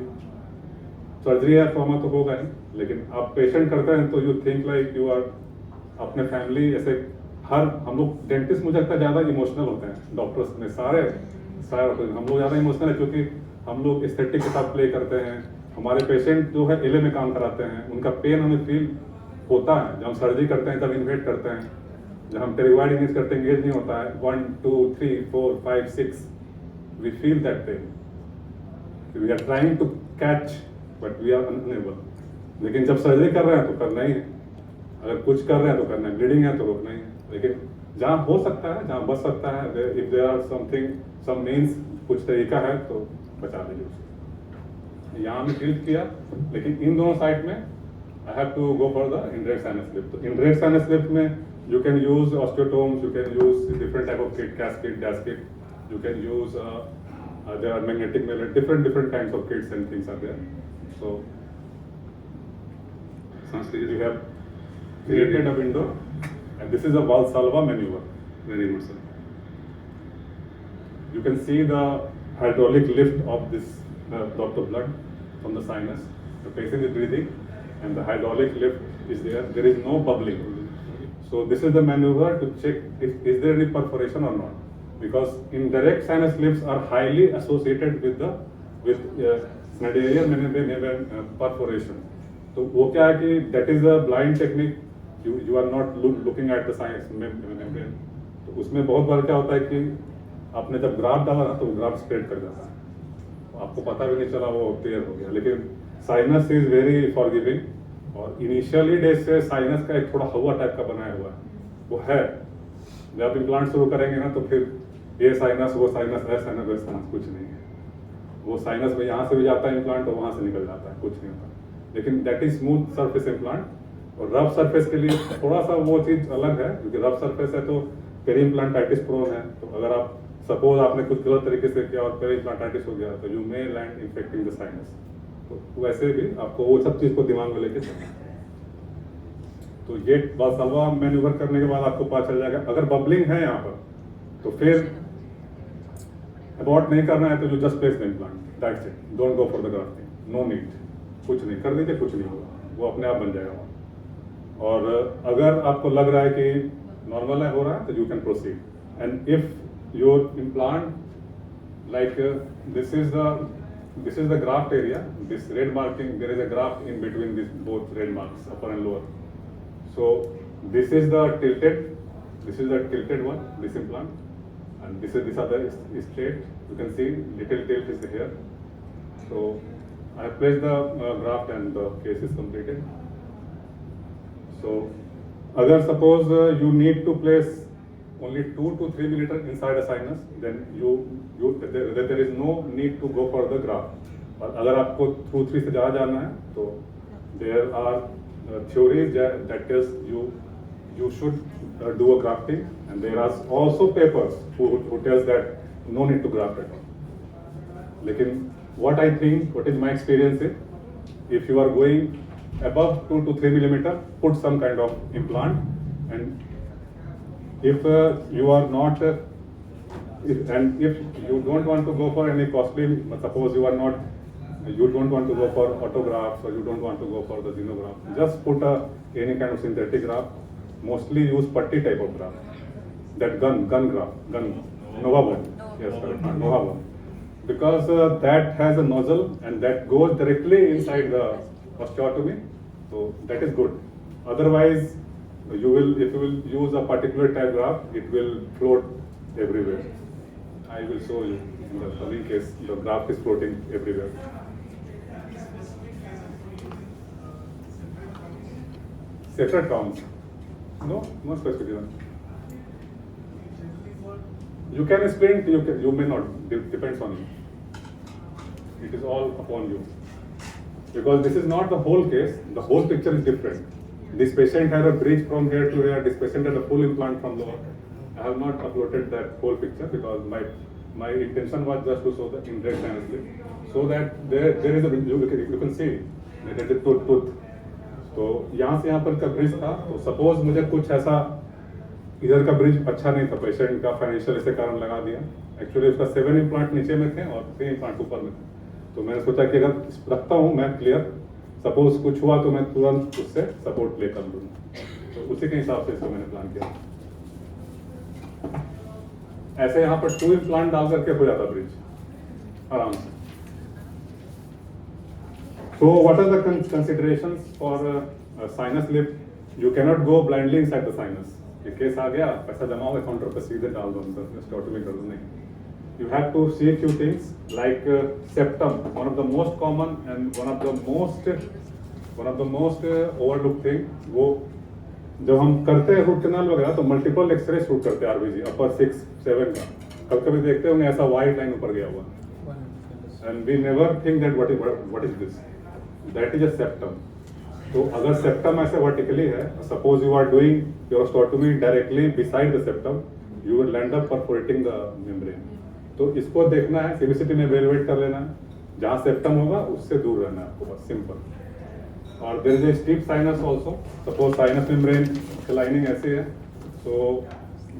सर्जरी या ट्रॉमा तो होगा ही, लेकिन आप पेशेंट करते हैं तो you think like you are अपने फैमिली। ऐसे हर हम लोग डेंटिस्ट मुझे लगता है ज़्यादा इमोशनल होते हैं डॉक्टर्स में, सारे हम लोग ज़्यादा इमोशनल है क्योंकि हम लोग एस्थेटिक के साथ प्ले करते हैं। हमारे पेशेंट जो है एलए में काम कराते हैं, उनका पेन हमें फील होता है। जब हम सर्जरी करते हैं तब इन्वेट करते हैं, जब हम टेरिवाइड इंगेज करते हैं इंगेज नहीं होता है। 1 2 3 4 5 6 we feel that pain, we are trying to catch but we are unable. लेकिन जब सर्जरी कर रहे हैं तो करना ही है। अगर कुछ कर रहे हैं तो करना है, ब्लीडिंग है तो रोकना ही है। लेकिन जहाँ हो सकता है, जहाँ बच सकता है, if there are something some means, कुछ तरीका है तो बचा लीजिए उसको। यहाँ में टिल्ट किया, लेकिन इन दोनों साइड में I have to go for the indirect sinus lift. तो इंडायरेक्ट साइनस लिफ्ट में you can use osteotomes, you can use different type of kit, casket, gasket, you can use there are magnetic mallet, different kinds of kits and things are there. So we have created a window, and this is a Valsalva maneuver. Very good, sir. You can see the hydraulic lift of this drop of blood from the sinus. The patient is breathing, and the hydraulic lift is there. There is no bubbling. So this is the maneuver to check if is there any perforation or not, because indirect sinus lifts are highly associated with Snedderian perforation. तो वो क्या है कि that is a blind technique. You are not looking at the sinus membrane. तो उसमें बहुत बार क्या होता है कि आपने जब ग्राफ डाला ना तो वो ग्राफ स्प्रेड कर जाता है, आपको पता भी नहीं चला वो टेयर हो गया। लेकिन साइनस इज वेरी फॉरगिविंग, और इनिशियली डेज से साइनस का एक थोड़ा हवा टाइप का बनाया हुआ है, वो है। जब आप इम्प्लांट शुरू करेंगे ना तो फिर ये साइनस वो साइनस है, साइनस वो साइनस कुछ नहीं है। वो साइनस में यहाँ से भी जाता है इम्प्लांट और वहाँ से निकल जाता है, कुछ नहीं होता। लेकिन that is smooth surface implant, और रफ सरफेस के लिए थोड़ा सा वो चीज़ अलग है, क्योंकि रफ सरफेस है तो पेरी इम्प्लांटाइटिस प्रोन है। तो अगर आप सपोज आपने कुछ गलत तरीके से किया और पेरी इम्प्लांटाइटिस हो गया तो you may land infecting the sinus. तो वैसे भी आपको वो सब चीज़ को दिमाग में लेके चलना है। तो ये वाल्साल्वा मैन्यूवर करने के बाद आपको पता चल जाएगा अगर बबलिंग है यहाँ पर, तो फिर अबॉर्ट नहीं करना है तो you just place the implant, that's it, don't go for the grafting, no need, कुछ नहीं कर दीजिए, कुछ नहीं होगा, वो अपने आप बन जाएगा। और अगर आपको लग रहा है कि नॉर्मल है, हो रहा है, तो you can proceed. And if your implant like this is the graft area, this red marking, there is a graft in between these both red marks, upper and lower. So this is the tilted one, this implant, and this is straight. You can see little tilt is here. So I have placed the graft and the case is completed. So agar suppose you need to place only 2 to 3 millimeter inside a sinus, then there is no need to go for the graft. और अगर आपको 2-3 से ज़्यादा जाना है तो there are theories that tells you should do a grafting, and there are also papers who tells that no need to graft at all. लेकिन what I think, what is my experience is, if you are going above 2 to 3 millimeter, put some kind of implant, and if you are not and if you don't want to go for any costly, suppose you don't want to go for autografts or you don't want to go for the xenograft, just put any kind of synthetic graft. Mostly use putty type of graft, that gun graft, Novabone, yes, correct, Novabone, because that has a nozzle and that goes directly inside the osteotomy, so that is good. Otherwise if you will use a particular type graft, it will float everywhere. I will show you in the coming case. The graft is floating everywhere. Separate terms. No specific one. You can splint, you may not. Depends on you. It is all upon you. Because this is not the whole case. The whole picture is different. This patient had a bridge from here to here. This patient had a full implant from lower. I have not uploaded that whole picture because my intention was just to show the indirect sinus lift, so that there is a you can see there is a tooth. तो यहाँ से यहाँ पर का bridge था, तो suppose मुझे कुछ ऐसा इधर का ब्रिज अच्छा नहीं था, पेशेंट का फाइनेंशियल ऐसे कारण लगा दिया। एक्चुअली उसका 7 इम्प्लांट नीचे में थे और 3 इम्प्लांट ऊपर में थे, तो मैंने सोचा कि अगर रखता हूँ मैं क्लियर, सपोज कुछ हुआ तो मैं तुरंत उससे सपोर्ट प्ले कर लूँगा। तो उसी के हिसाब से इसको मैंने प्लान किया। ऐसे यहाँ पर 2 इम्प्लांट डाल करके हो जाता ब्रिज आराम से। So what are the considerations for sinus lift? You cannot go blindly inside the sinus. ये केस आ गया, पैसा जमा होगा काउंटर पर सीधे डाल दो अंदर, स्टोटोमी कर दो, नहीं। You have to see a few things like septum, one of the most common and one of the most overlooked thing, वो जब हम करते हैं रूट कैनाल वगैरह तो मल्टीपल एक्सरे शूट करते हैं आरबीजी अपर 6 7 का, कभी कभी देखते होंगे ऐसा वाइट लाइन ऊपर गया हुआ, and we never think that what is this, that is a septum. तो अगर सेप्टम ऐसे वर्टिकली है, suppose you are doing your osteotomy directly beside the septum, you will end up perforating the membrane. तो इसको देखना है, CBCT में evaluate कर लेना है, जहाँ सेप्टम होगा उससे दूर रहना है आपको, बस सिंपल। और there is a steep sinus also, suppose sinus membrane की लाइनिंग ऐसी है, so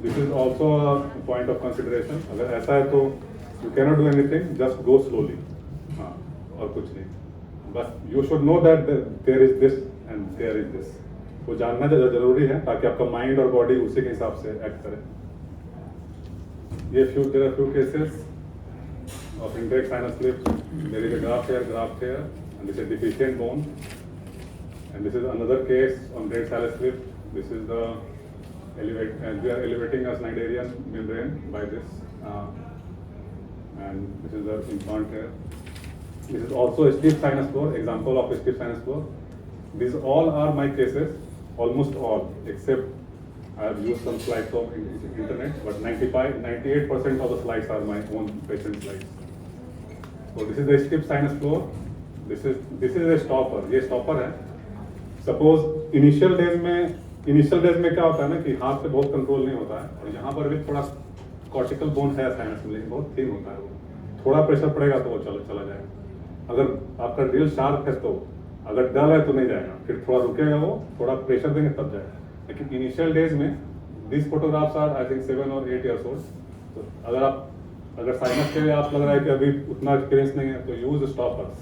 this is also a point of consideration. अगर ऐसा है तो you cannot do anything, just go slowly, हाँ, और कुछ नहीं, बस you should know that there is this and there is this, वो जानना जरूरी है ताकि आपका माइंड और बॉडी उसी के हिसाब से एक्ट करे। ये there are few cases of indirect sinus lift. There is a graft here, and this is deficient bone. And this is another case on direct sinus lift. This is the and we are elevating a Schneiderian membrane by this, and this is the implant here. This is also a steep sinus floor, example of a steep sinus floor. These all are my cases, almost all, except I have used some slides from internet, but 98% of the slides are my own patient slides. So this is the steep sinus floor. This is a stopper. ये stopper है. Suppose initial days में क्या होता है ना कि हाथ पे बहुत कंट्रोल नहीं होता है, और यहाँ पर भी थोड़ा cortical bone है sinus में, लेकिन बहुत thin होता है वो. थोड़ा प्रेशर पड़ेगा तो वो चला जाएगा। अगर आपका ड्रिल शार्प है तो, अगर डल है तो नहीं जाएगा, फिर थोड़ा रुकेगा वो, थोड़ा प्रेशर देंगे तब जाएगा। लेकिन इनिशियल डेज में this photographs are I think 7 और 8 years old, तो अगर साइनस के लिए आप लग रहा है कि अभी उतना एक्सपीरियंस नहीं है तो use stoppers.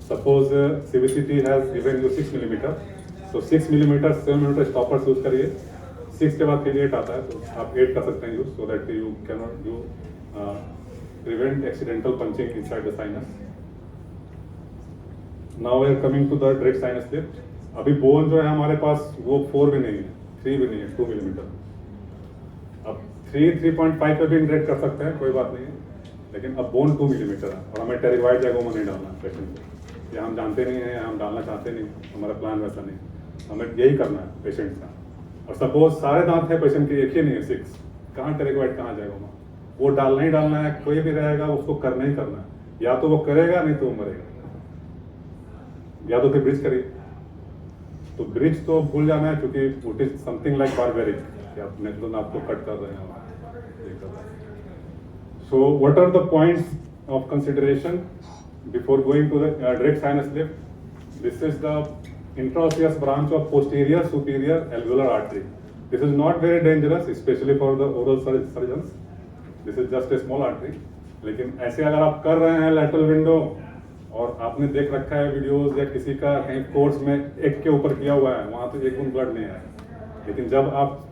Suppose CBCT has given you 6 millimetre, तो 6 मिलीमीटर 7 मिलीमीटर स्टॉपर्स यूज करिए। 6 के बाद फिर 8 आता है तो आप 8 कर सकते हैं use, so that you can not you prevent accidental punching inside the sinus. Now we are coming to the direct sinus lift. अभी बोन जो है हमारे पास वो 4 भी नहीं है, 3 भी नहीं है, 2 मिलीमीटर। अब 3.5 पे भी इंटरेक्ट कर सकते हैं, कोई बात नहीं है, लेकिन अब बोन 2 मिलीमीटर है और हमें टेरिवाइड जगहों में नहीं डालना पेशेंट को, या हम जानते नहीं हैं, हम डालना चाहते नहीं, हमारा प्लान वैसा नहीं, हमें यही करना है पेशेंट का। और सपोज सारे दांत है पेशेंट के, एक ही नहीं है 6, कहाँ टेरिवाइड कहाँ जाएगा वहाँ, वो डालना ही डालना है, कोई भी रहेगा उसको करना ही करना है, या तो वो करेगा नहीं तो वो मरेगा, या तो फिर ब्रिज करिए। तो ब्रिज तो भूल जाना है, क्योंकि it is something like barbaric, कि आप नेचुरल आपको कट कर रहे हैं। So what are the points of consideration before going to the direct sinus lift? This is the intraosseous branch of posterior superior alveolar artery. This is not very dangerous, specially for the oral surgeons. This is just a small artery. लेकिन ऐसे अगर आप कर रहे हैं lateral window, और आपने देख रखा है वीडियोस या किसी का कहीं कोर्स में एक के ऊपर किया हुआ है, वहाँ तो एक बूंद ब्लड नहीं है, लेकिन जब आप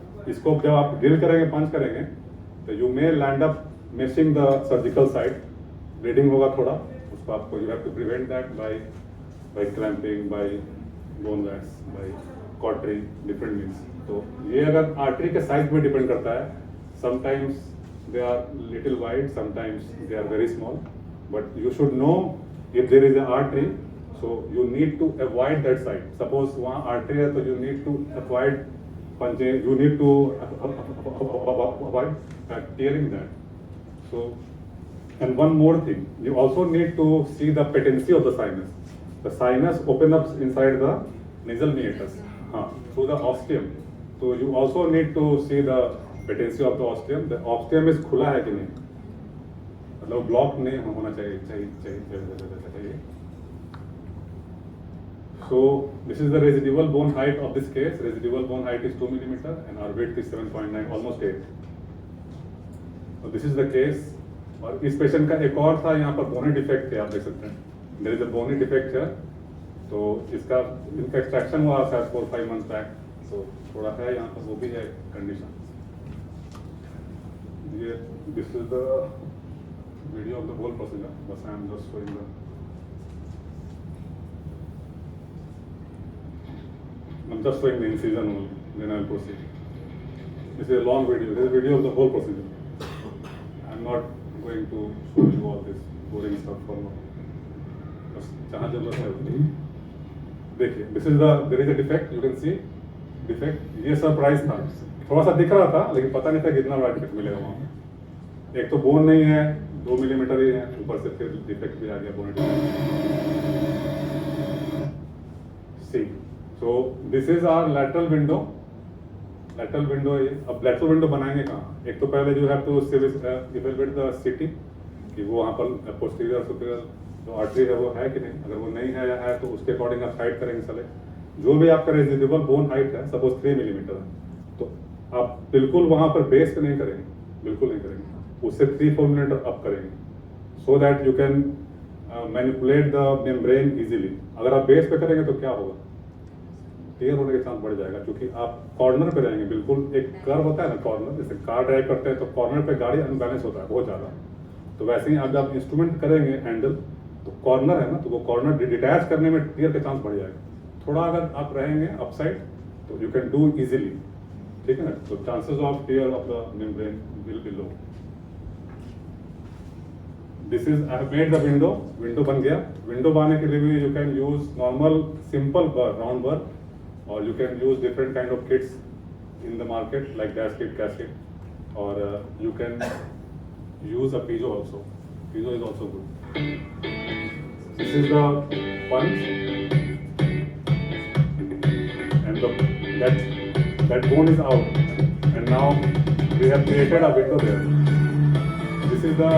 ड्रिल करेंगे, पंच करेंगे, तो you may land up missing the surgical side, bleeding होगा थोड़ा, उसको आपको you have to prevent that by cramping, by bone wax, by cautery, different means. तो ये अगर आर्टरी के साइज पे डिपेंड करता है, sometimes they are little wide, sometimes they are very small, but you should know if there is an artery, so you need to avoid that side. Suppose वहाँ artery है तो you need to avoid punching, you need to avoid tearing that. So, and one more thing, you also need to see the patency of the sinus. The sinus open up inside the nasal meatus, through the ostium. So you also need to see the patency of the ostium. The ostium is खुला है कि नहीं, मतलब block नहीं होना चाहिए। So this is the residual bone height of this case. Residual bone height is 2 millimeter and our width is 7.9, almost 8. So this is the case. और इस पेशेंट का एक और था, यहाँ पर बोनी डिफेक्ट थे, आप देख सकते हैं, there is a bony defect here. तो इनका एक्सट्रैक्शन हुआ शायद 4-5 months back. So थोड़ा है यहाँ पर, वो भी है कंडीशन। ये this is the video of the whole procedure, but I am just showing the. I'm just showing the incision only, then I will proceed. This is a long video. This is a video of the whole procedure. I am not going to show you all this boring stuff for now. बस जहाँ जरूरत है उतनी देखिए। This is the, there is a defect, you can see. Defect, ये surprise था। थोड़ा सा दिख रहा था लेकिन पता नहीं था कितना बड़ा डिफेक्ट मिलेगा वहाँ पे। एक तो बोन नहीं है, 2 मिलीमीटर ही है, ऊपर से फिर डिफेक्ट भी आ गया bone defect. See, so this is our lateral window. Lateral window है। अब लैटरल विंडो बनाएंगे कहाँ? एक तो पहले जो है तो इवेलुएट द सिटी कि वो वहाँ पर पोस्टीरियर सुपीरियर जो आर्टरी है वो है कि नहीं। अगर वो नहीं है या है तो उसके अकॉर्डिंग आप हाइट करेंगे साले। जो भी आपका रेजिडुअल बोन हाइट है, सपोज 3 मिलीमीटर है, तो आप बिल्कुल वहाँ पर बेस पे नहीं करेंगे, बिल्कुल नहीं करेंगे, उससे 3-4 मिलीमीटर अप करेंगे, सो that you can manipulate the membrane easily. अगर आप बेस पे करेंगे तो क्या होगा? टीयर होने के चांस बढ़ जाएगा, क्योंकि आप कॉर्नर पे रहेंगे। बिल्कुल एक कर्व होता है ना कॉर्नर, जैसे कार ड्राइव करते हैं तो कॉर्नर पे गाड़ी अनबैलेंस होता है बहुत ज़्यादा। तो वैसे ही आप जब इंस्ट्रूमेंट करेंगे हैंडल, तो कॉर्नर है ना, तो वो कॉर्नर डिटैच करने में टीयर का चांस बढ़ जाएगा। थोड़ा अगर आप रहेंगे अपसाइड तो यू कैन डू इजीली, ठीक है ना। तो chances of tear of the membrane will be low. This is I have made the window. Window बन गया। विंडो बनाने के लिए भी you can use normal simple bur, round bur, or you can use different kind of kits in the market like gas kit, casket, or you can use a piezo also. Piezo is also good. This is the punch, and that bone is out, and now we have created a window there. This is the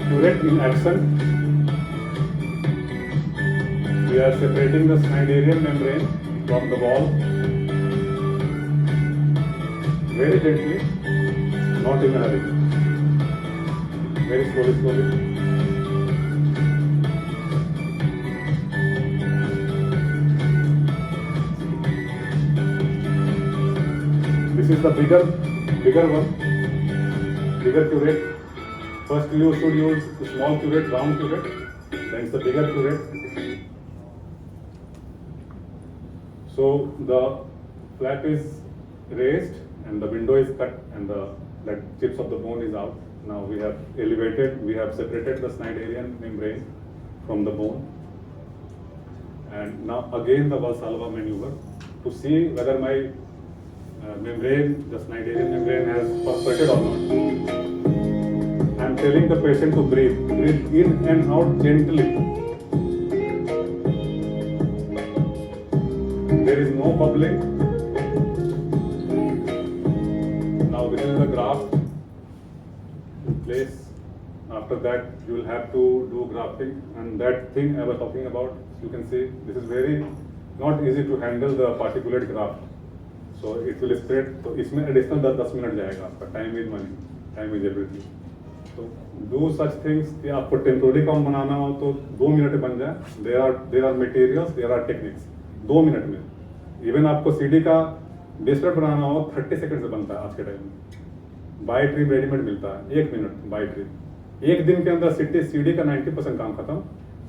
curette in action. We are separating the Schneiderian membrane from the wall very gently, not in a hurry, very slowly. This is the bigger one, bigger curette. First you should use the small curette, round curette, then it's the bigger curette. So the flap is raised and the window is cut and the chips of the bone is out. Now we have elevated, we have separated the Schneiderian membrane from the bone, and now again the Valsalva maneuver to see whether my membrane, the Schneiderian membrane, has perforated or not. I am telling the patient to breathe in and out gently. There is no bubbling. Now this is the graft in place. After that you will have to do grafting, and that thing I was talking about, you can see this is very not easy to handle the particulate graft. So it will spread. तो इसमें additional 10 minute जाएगा आपका। Time is money, time is everything. तो do such things कि आपको temporary count बनाना हो तो 2 minute बन जाए। There are materials, there are techniques। 2 minute में इवन आपको सीडी का बेसमेंट बनाना हो 30 सेकंड से बनता है आज के टाइम में। बाई ट्रिम रेडीमेड मिलता है, 1 मिनट बाई ट्रिम। एक दिन के अंदर सीडी का 90% काम खत्म।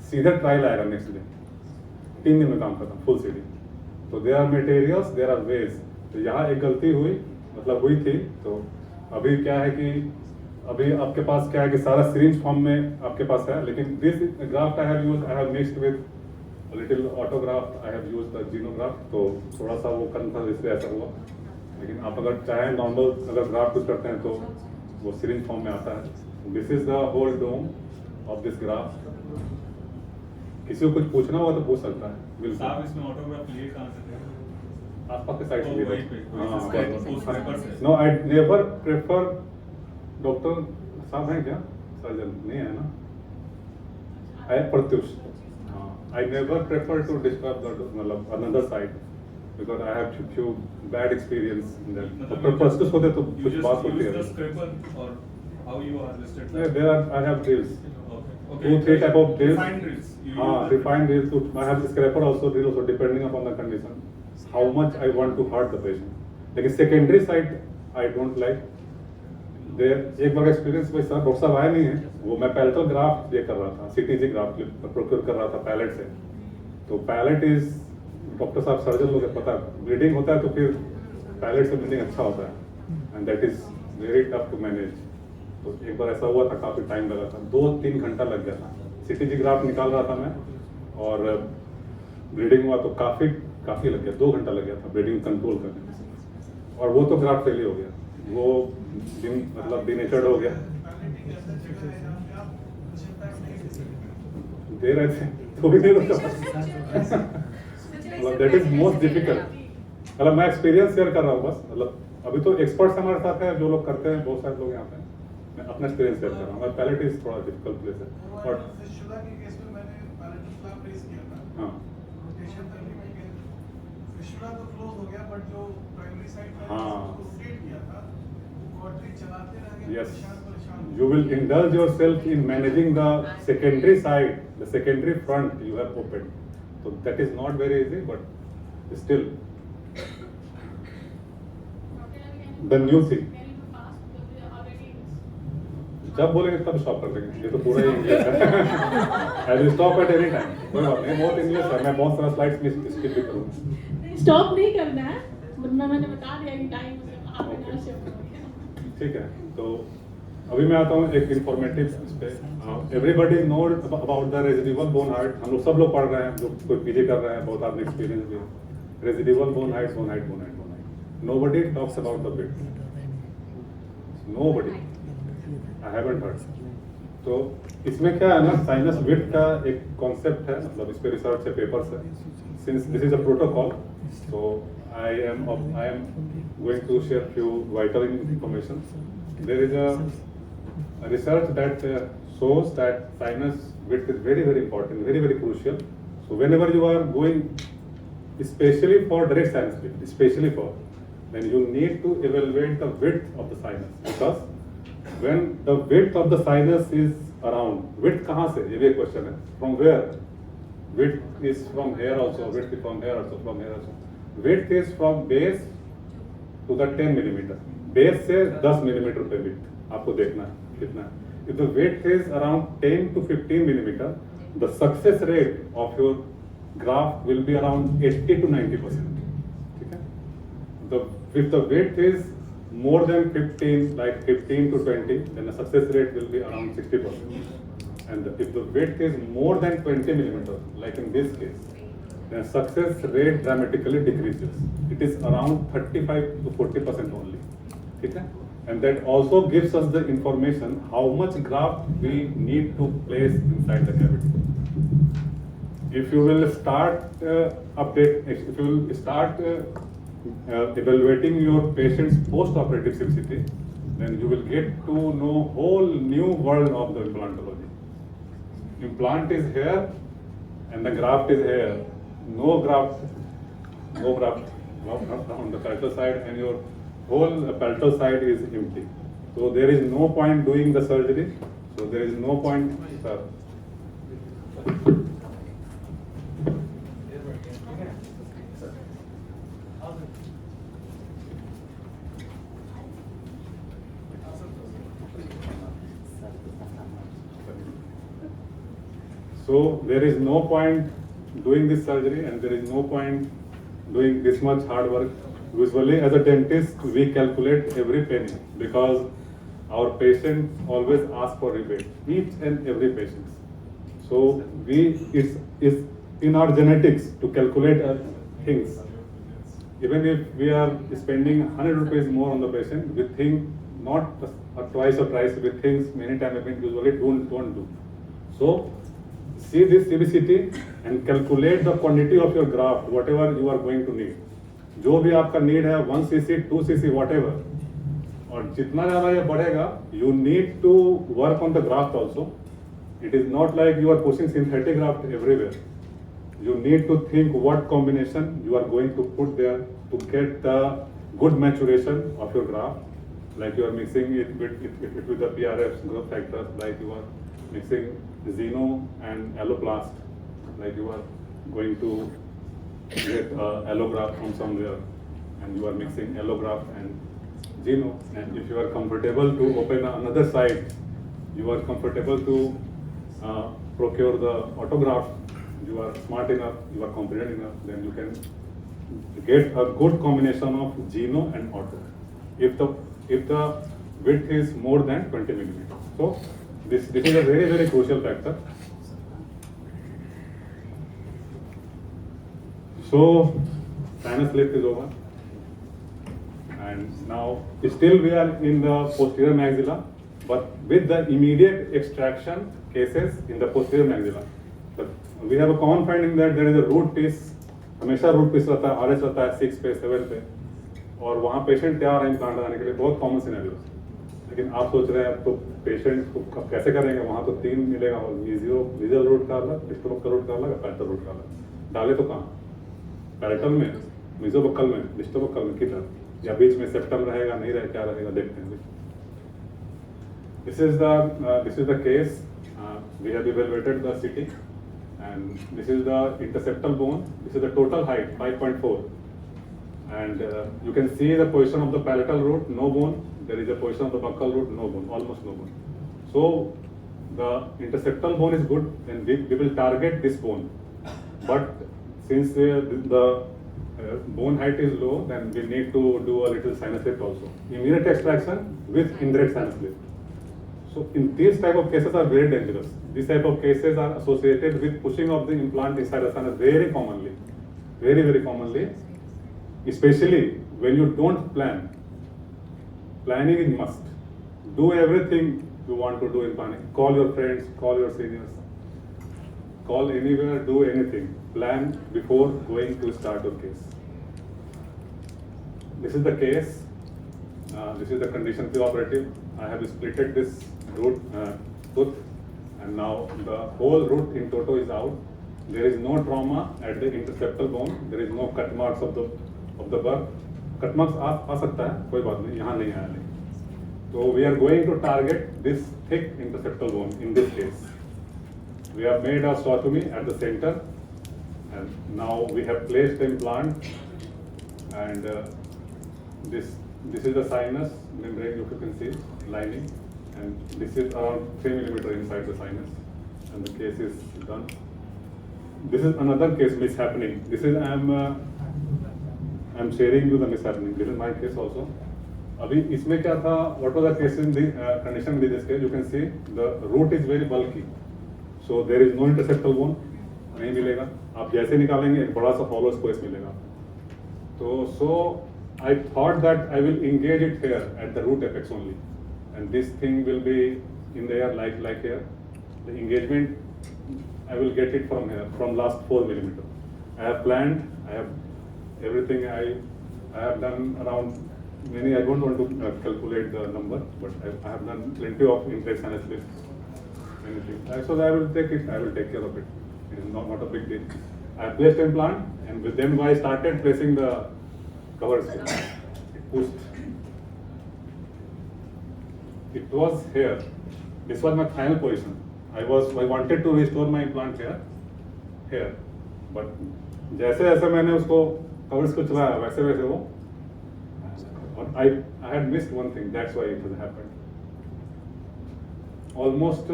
सीधा ट्रायल आएगा नेक्स्ट डे, 3 दिन में काम खत्म फुल सीडी। तो there are materials, there are ways. तो यहाँ एक गलती हुई, मतलब हुई थी। तो अभी क्या है कि अभी आपके पास क्या है कि सारा सिरिंज फॉर्म में आपके पास है, लेकिन this graft I have mixed with little autograft, I have used the xenograft. तो थोड़ा सा वो करना था इसलिए ऐसा हुआ। लेकिन आप अगर चाहें नॉर्मल अगर ग्राफ यूज करते हैं तो वो सिरिंज फॉर्म में आता है। This is the whole dome of this graft. किसी को कुछ पूछना होगा तो पूछ सकता है। बिल्कुल साहब इसमें ऑटोग्राफ लिए कहाँ से थे? आसपास के साइड से वहीं पे। No I never prefer, doctor साहब हैं क्या? सर्जन नहीं है ना? आई Pratyush. I never prefer to describe मतलब another side because I have few bad experience in that. तो प्रत्युष होते तो कुछ बात होती है। You just use the scraper or how you harvested that? Yeah, there are I have drills. Okay. 2-3 type of drills. Refined drills. You हाँ, use refined drills. I have the scraper also drill also depending upon the condition. How much I want to hurt the patient. लेकिन secondary side I don't like. एक बार experience भाई sir doctor साहब आए नहीं है, वो मैं पैलेटल ग्राफ्ट ये कर रहा था, सीटीजी ग्राफ्ट प्रोक्योर कर रहा था पैलेट से। तो पैलेट इज, डॉक्टर साहब सर्जन लोग पता है, ब्लीडिंग होता है तो फिर पैलेट से ब्लीडिंग अच्छा होता है, and that is very tough to manage. तो एक बार ऐसा हुआ था, काफ़ी टाइम लगा था, 2-3 घंटा लग गया था। सीटीजी ग्राफ्ट निकाल रहा था मैं और ब्लीडिंग हुआ तो काफ़ी काफ़ी लग गया, 2 घंटा लग गया था ब्लीडिंग कंट्रोल करने में। और वो तो ग्राफ्ट फेल ही हो गया, वो मतलब डिनेचर्ड हो गया। दे रहे थे तो भी नहीं रुका। मतलब दैट इज मोस्ट डिफिकल्ट। मतलब मैं एक्सपीरियंस शेयर कर रहा हूँ बस, मतलब अभी तो एक्सपर्ट्स हमारे साथ हैं जो लोग करते हैं, बहुत सारे लोग यहाँ पे। मैं अपना एक्सपीरियंस शेयर कर रहा हूँ। पैलेट इज थोड़ा डिफिकल्ट प्लेस है। और फिशुला के केस में मैंने पैलेटल फ्लैप रेज किया था। हाँ रोटेशन करने में के फिशुला तो क्लोज हो गया, बट जो प्राइमरी साइड था हाँ। उसको रोटेट किया था, वो कॉर्टरी चलाते रह गए, yes, परेशान you will indulge yourself in managing the secondary side, the secondary front you have opened. So that is not very easy, but still the new thing. जब बोलेंगे तब स्टॉप कर देंगे, ये तो पूरा ही इंग्लिश है। I will stop at any time, कोई बात नहीं, बहुत इंग्लिश है, मैं बहुत सारा स्लाइड्स में स्किप भी करूँगा। स्टॉप नहीं करना है, वरना मैंने बता दिया कि time half an hour shift हो गया। ठीक है, तो अभी मैं आता हूँ एक इंफॉर्मेटिव इस पे। Everybody node about the residual bone height. हम लोग सब लोग पढ़ रहे हैं, जो कोई पीजी कर रहे हैं, बहुत आपने एक्सपीरियंस भी। Residual bone height, bone height, bone height, bone height. Nobody talks about the width, nobody, I haven't heard. तो इसमें क्या है ना, साइनस विड्थ का एक कॉन्सेप्ट है, मतलब इस पे रिसर्च है, पेपर्स है। Since this is a protocol, so I am going to share few vital information. There is a research that shows that sinus width is very important, very crucial. So whenever you are going, especially for direct sinus width, then you need to evaluate the width of the sinus, because when the width of the sinus is around, width कहाँ से, ये भी एक question है, from where? Width is from here also, width is from here also, from here also. Width is from base to the 10 millimeter. Base से 10 millimeter पे width आपको देखना है कितना है। If the width is around 10 to 15 millimeter, the success rate of your graph will be around 80 to 90%. ठीक है? If the width is more than 15, like 15 to 20, then the success rate will be around 60%. And if the width is more than 20 millimeter, like in this case, then success rate dramatically decreases. It is around 35 to 40% only. ठीक है? And that also gives us the information how much graft we need to place inside the cavity. If you will start evaluating your patient's post-operative CBCT, then you will get to know whole new world of the implantology. Implant is here and the graft is here. No graft on the palatal side, and your whole palatal side is empty. So there is no point doing the surgery. So there is no point, sir. So there is no point doing this surgery, and there is no point doing this much hard work. Usually as a dentist, we calculate every penny because our patients always ask for rebate, each and every patient. So it's in our genetics to calculate things. Even if we are spending 100 rupees more on the patient, we think not twice or thrice, we think many times, usually don't do. So see this CBCT and calculate the quantity of your graft, whatever you are going to need. जो भी आपका need है 1 cc, 2 cc, whatever. और जितना ज़्यादा ये बढ़ेगा, you need to work on the graft also. It is not like you are pushing synthetic graft everywhere. You need to think what combination you are going to put there to get the good maturation of your graft. Like you are mixing it with the PRFs, growth factors, like you are mixing Xeno and alloplast, like you are going to get allograft from somewhere, and you are mixing allograft and Xeno. And if you are comfortable to open another side, you are comfortable to procure the autograft, you are smart enough, you are confident enough, then you can get a good combination of Xeno and auto. If the width is more than 20 millimeters. So this is a very crucial factor. So sinus lift is over. And now still we are in the posterior maxilla, but with the immediate extraction cases in the posterior maxilla. But we have a common finding that there is a root piece, हमेशा root piece रहता है, RS रहता है 6 पे 7 पे, और वहाँ patient तैयार है इम्प्लांट लगाने के लिए, बहुत कॉमन सिनेरियो। लेकिन आप सोच रहे हैं तो पेशेंट को कैसे करेंगे, वहाँ तो 3 मिलेगा, और मीजियल रूट का अलग, डिस्टल का रूट का अलग, पैरेटल रूट का अलग। डाले तो कहाँ, पैरेटल में, मीजोबक्कल में, डिस्टोबक्कल में, किधर, या बीच में सेप्टम रहेगा, नहीं रहेगा, क्या रहेगा, देखते हैं। This is the case. We have evaluated the CT, and this is the interseptal bone. This is the total height, 5.4, and you can see the position of the palatal root, no bone. There is a position of the buccal root, no bone, almost no bone. So the interseptal bone is good, and we will target this bone. But since the bone height is low, then we need to do a little sinus lift also. Immediate extraction with indirect sinus lift. So in these type of cases are very dangerous. These type of cases are associated with pushing of the implant inside the sinus very commonly, very, very commonly, especially when you don't plan. Planning is must. Do everything you want to do in planning. Call your friends, call your seniors, call anywhere, do anything. Plan before going to start your case. This is the case. This is the condition preoperative. I have splitted this root tooth, and now the whole root in toto is out. There is no trauma at the interseptal bone. There is no cut marks of the birth. Cut marks आ सकता है, कोई बात नहीं, यहाँ नहीं आया नहीं. So we are going to target this thick interseptal bone in this case. We have made a stotomy at the center, and now we have placed the implant, and this is the sinus membrane, you can see lining, and this is around 3 millimeter inside the sinus, and the case is done. This is another case mishappening. This is I'm sharing you the mishappening. This is my case also. अभी इसमें क्या था? What was the case in the condition with this case? You can see the root is very bulky, so there is no interseptal bone, नहीं मिलेगा. आप जैसे निकालेंगे एक बड़ा सा hollow space मिलेगा. So I thought that I will engage it here at the root apex only, and this thing will be in the air like here. The engagement I will get it from here, from last 4 millimeter. I have planned. I have everything. I have done around many. I don't want to calculate the number, but I have done plenty of indirect sinus lifts. So I will take it. I will take care of it. It is not a big deal. I placed implant, and with them I started placing the cover scale. It pushed. It was here. This was my final position. I wanted to restore my implant here, but जैसे जैसे मैंने उसको covers को चलाया वैसे वैसे वो, और I had missed one thing. That's why it has happened. Almost,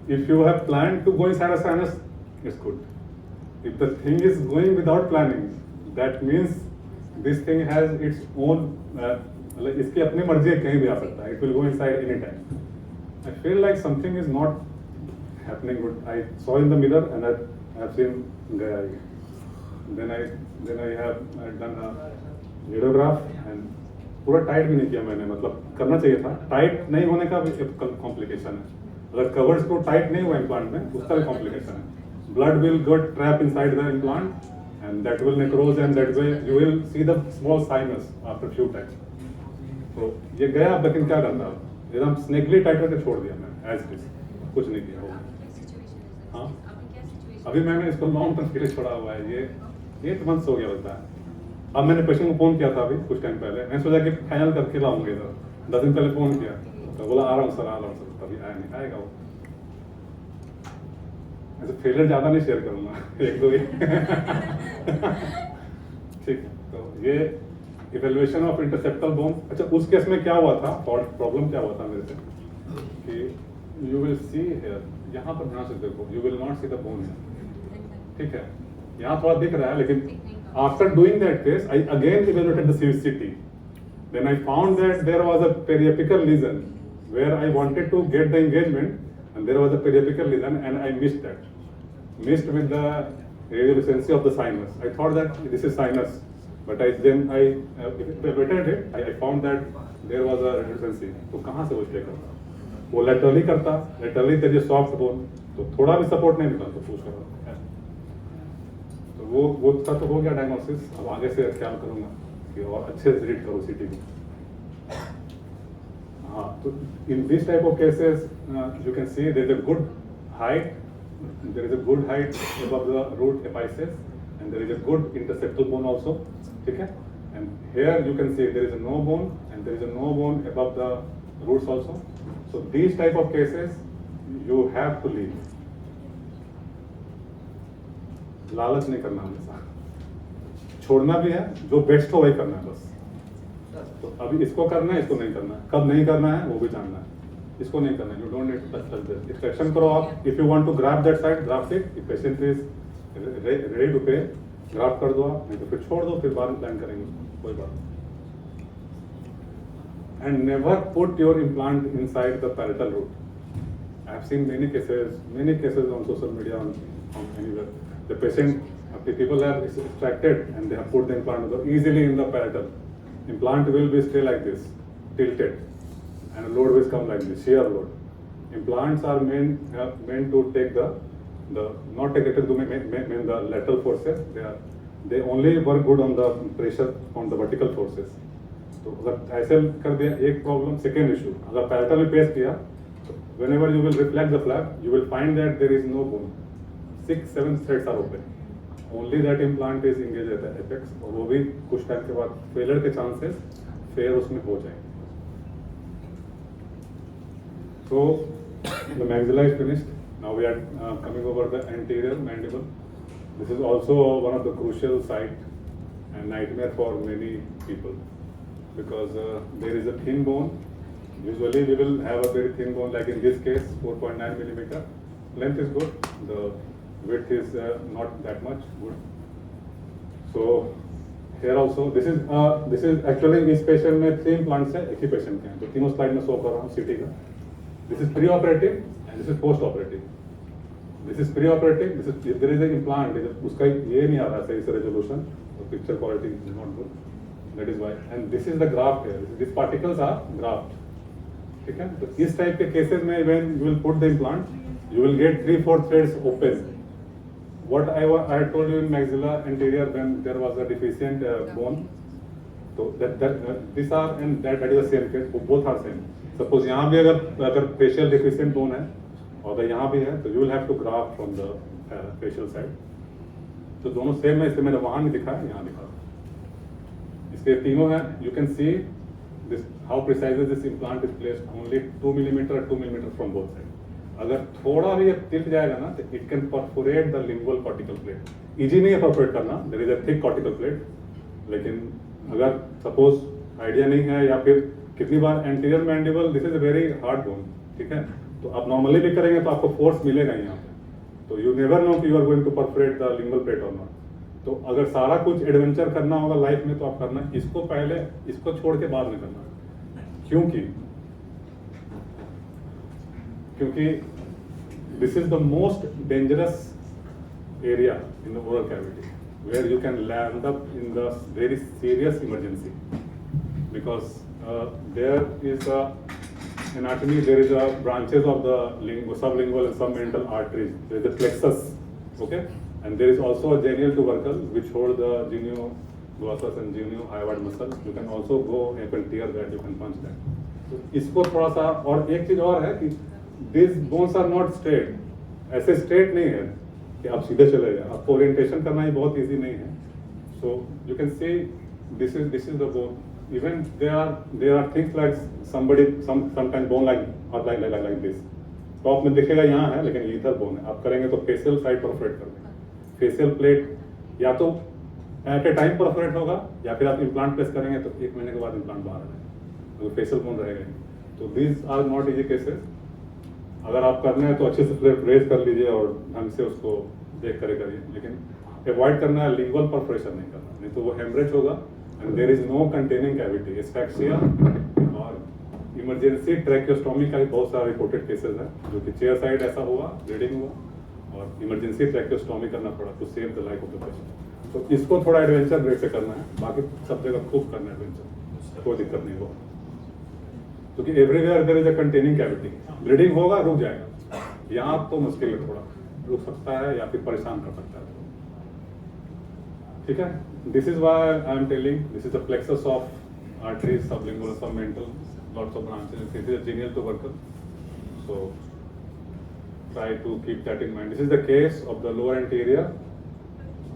if you have planned to go inside a sinus, it's good. If the thing is going without planning, that means this thing has its own. इसकी अपनी मर्जी है, कहीं भी आ सकता है. It will go inside anytime. I feel like something is not happening good. I saw in the mirror and I have seen gaya. Then I have done a radiograph and पूरा tight भी नहीं किया मैंने, मतलब करना चाहिए था. Tight नहीं होने का भी एक कॉम्प्लिकेशन है. अगर कवर्स को टाइट नहीं हुआ इम्प्लांट में, उसका भी कॉम्प्लिकेशन है. Blood will get trapped inside the implant and that will necrose, and that way you will see the small sinus after few times. तो ये गया, लेकिन क्या करता है, एकदम स्नेकली टाइट करके छोड़ दिया मैंने, एज इट इज, कुछ नहीं किया होगा. हाँ, अभी मैंने इसको लॉन्ग टर्म के लिए छोड़ा हुआ है. ये 8 months हो गया होता है. अब मैंने पेशेंट को फोन किया था अभी कुछ टाइम पहले. मैं सोचा कि फाइनल करके लाऊंगा इधर. 10 दिन पहले फोन किया तो बोला आ रहा हूँ सर. तभी आया नहीं, आएगा वो. ऐसे फेलियर ज़्यादा नहीं शेयर करूँगा, 1-2 ही. ठीक है. तो ये इवेल्युएशन ऑफ इंटरसेप्टल बोन. अच्छा, उस केस में क्या हुआ था, प्रॉब्लम क्या हुआ था मेरे से, कि यू विल सी हियर, यहाँ पर ध्यान से देखो, you will not see the bone. ठीक है, यहाँ थोड़ा दिख रहा है, लेकिन after doing that case I again evaluated the CT. Then I found that there was a periapical lesion where I wanted to get the engagement, and there was a periapical lesion and I missed that. Missed with the radiolucency of the sinus. I thought that this is sinus, but then I evaluated it. I found that there was a radiolucency. तो कहाँ से वो stay करता? वो laterally करता. Laterally there is soft bone. तो थोड़ा भी सपोर्ट नहीं मिला तो पूछ रहा. तो वो था तो हो गया डायग्नोसिस. अब आगे से ख्याल करूँगा कि और अच्छे से रीड करो सीटी को. हाँ, तो in this type of cases you can see there is a good height. There is a good height above the root apices, and there is a good intersectal bone also. Okay? And here you can see there is a no bone, and there is a no bone above the roots also. So these type of cases you have to leave. लालच नहीं करना हमेशा. छोड़ना भी है, जो best हो वही करना है बस. तो अभी इसको करना है, इसको नहीं करना है. कब नहीं करना है वो भी जानना है. इसको नहीं करना है. You don't need to touch this. Extraction करो आप. If you want to grab that side, graft it. If patient is ready to pay, graft कर दो आप. नहीं तो फिर छोड़ दो, फिर बाद में प्लान करेंगे. कोई बात नहीं. And never put your implant inside the parietal root. I have seen many cases on social media, on anywhere. The patient, the people have extracted and they have put the implant easily in the parietal. Implant will be stay like this, tilted, and load will come like this, shear load. Implants are meant to take not take it to main the lateral forces. They only work good on the pressure on the vertical forces. तो अगर ऐसे कर दिया एक problem. Second issue, अगर parietal में पेश किया, whenever you will reflect the flap, you will find that there is no bone. 6-7 threads are open. Only that implant is engaged at the apex, और वो भी कुछ टाइम के बाद फेलियर के चांसेस फेयर उसमें हो जाएंगे. So the maxilla is finished. Now we are coming over the anterior mandible. This is also one of the crucial site and nightmare for many people, because there is a thin bone. Usually we will have a very thin bone, like in this case 4.9 millimeter. Length is good, the width is not that much good. So here also this is actually इस patient में 3 implants है, एक ही patient के हैं. तो तीनों slide में show कर रहा हूँ CT का. This is pre-operative and this is post-operative. This is pre-operative. There is an implant. उसका ये नहीं आ रहा सही से resolution. The picture quality is not good. That is why. And this is the graft here. These particles are graft. ठीक है? तो इस type के cases में when you will put the implant, you will get 3-4 threads open. What I told you in maxilla anterior when there was a deficient bone. So these are and that is the same case. Both are same. Suppose यहाँ भी अगर facial deficient bone है और यहाँ भी है, तो you will have to graft from the facial side. तो दोनों सेम है, इसलिए मैंने वहाँ नहीं दिखाया, यहाँ दिखा. इसके तीनों हैं. You can see this how precisely this implant is placed. Only 2 millimeter from both sides. अगर थोड़ा भी tilt जाएगा ना, तो it can perforate the lingual cortical plate. Easy नहीं है perforate करना. There is a thick cortical plate. लेकिन अगर suppose idea नहीं है या फिर कितनी बार anterior mandible, this is a very hard bone, ठीक है? तो आप normally भी करेंगे तो आपको force मिलेगा यहाँ पे. तो you never know कि you are going to perforate the lingual plate or not. तो अगर सारा कुछ एडवेंचर करना होगा लाइफ में तो आप करना, इसको पहले, इसको छोड़ के बाद में करना. क्योंकि this is the most dangerous area in the oral cavity where you can land up in the very serious emergency, because there is a anatomy, there is a branches of the sublingual and submental arteries. There is a plexus, okay, and there is also a genial tubercle which hold the genioglossus and geniohyoid muscle. You can also go, you can tear that, you can punch that. तो इसको थोड़ा सा, और एक चीज और है कि these bones are not straight. ऐसे straight नहीं है कि आप सीधे चले जाए. आपको orientation करना ही बहुत easy नहीं है. So you can see this is the bone. Even there are things like sometimes bone like this. Top में दिखेगा यहाँ है, लेकिन इधर बोन है. आप करेंगे तो फेशियल साइड परफोरेट कर देंगे. फेशियल प्लेट या तो एट ए टाइम परफोरेट होगा, या फिर आप इम्प्लांट प्लेस करेंगे तो 1 महीने के बाद इम्प्लांट बाहर आएगा, तो फेशियल बोन रहेगा. तो these are not easy cases. अगर आप करना है तो अच्छे से प्लेट रेज कर लीजिए और ढंग से उसको देख करे करिए, लेकिन अवॉइड करना है लिंगुअल परफोरेशन नहीं करना, नहीं तो वो हेमरेज होगा. And there is no containing cavity. Asphyxia और इमरजेंसी ट्रैकियोस्टोमी का भी बहुत सारे रिपोर्टेड केसेस हैं, जो कि चेयर साइड ऐसा हुआ, ब्लीडिंग हुआ, और इमरजेंसी ट्रैक्योस्टॉमी करना पड़ा to save the life of the patient. तो इसको थोड़ा एडवेंचर ब्रेक से करना है, बाकी सब जगह खूब करना है एडवेंचर, कोई दिक्कत नहीं होगा, क्योंकि everywhere there is a containing cavity. Bleeding होगा, रुक जाएगा, यहाँ तो मुश्किल है, थोड़ा रुक सकता है या फिर परेशान कर सकता है, ठीक है। This is why I am telling this is the plexus of arteries, sublingual, submental, lots of branches. This is a genial tubercle, so try to keep that in mind. This is the case of the lower anterior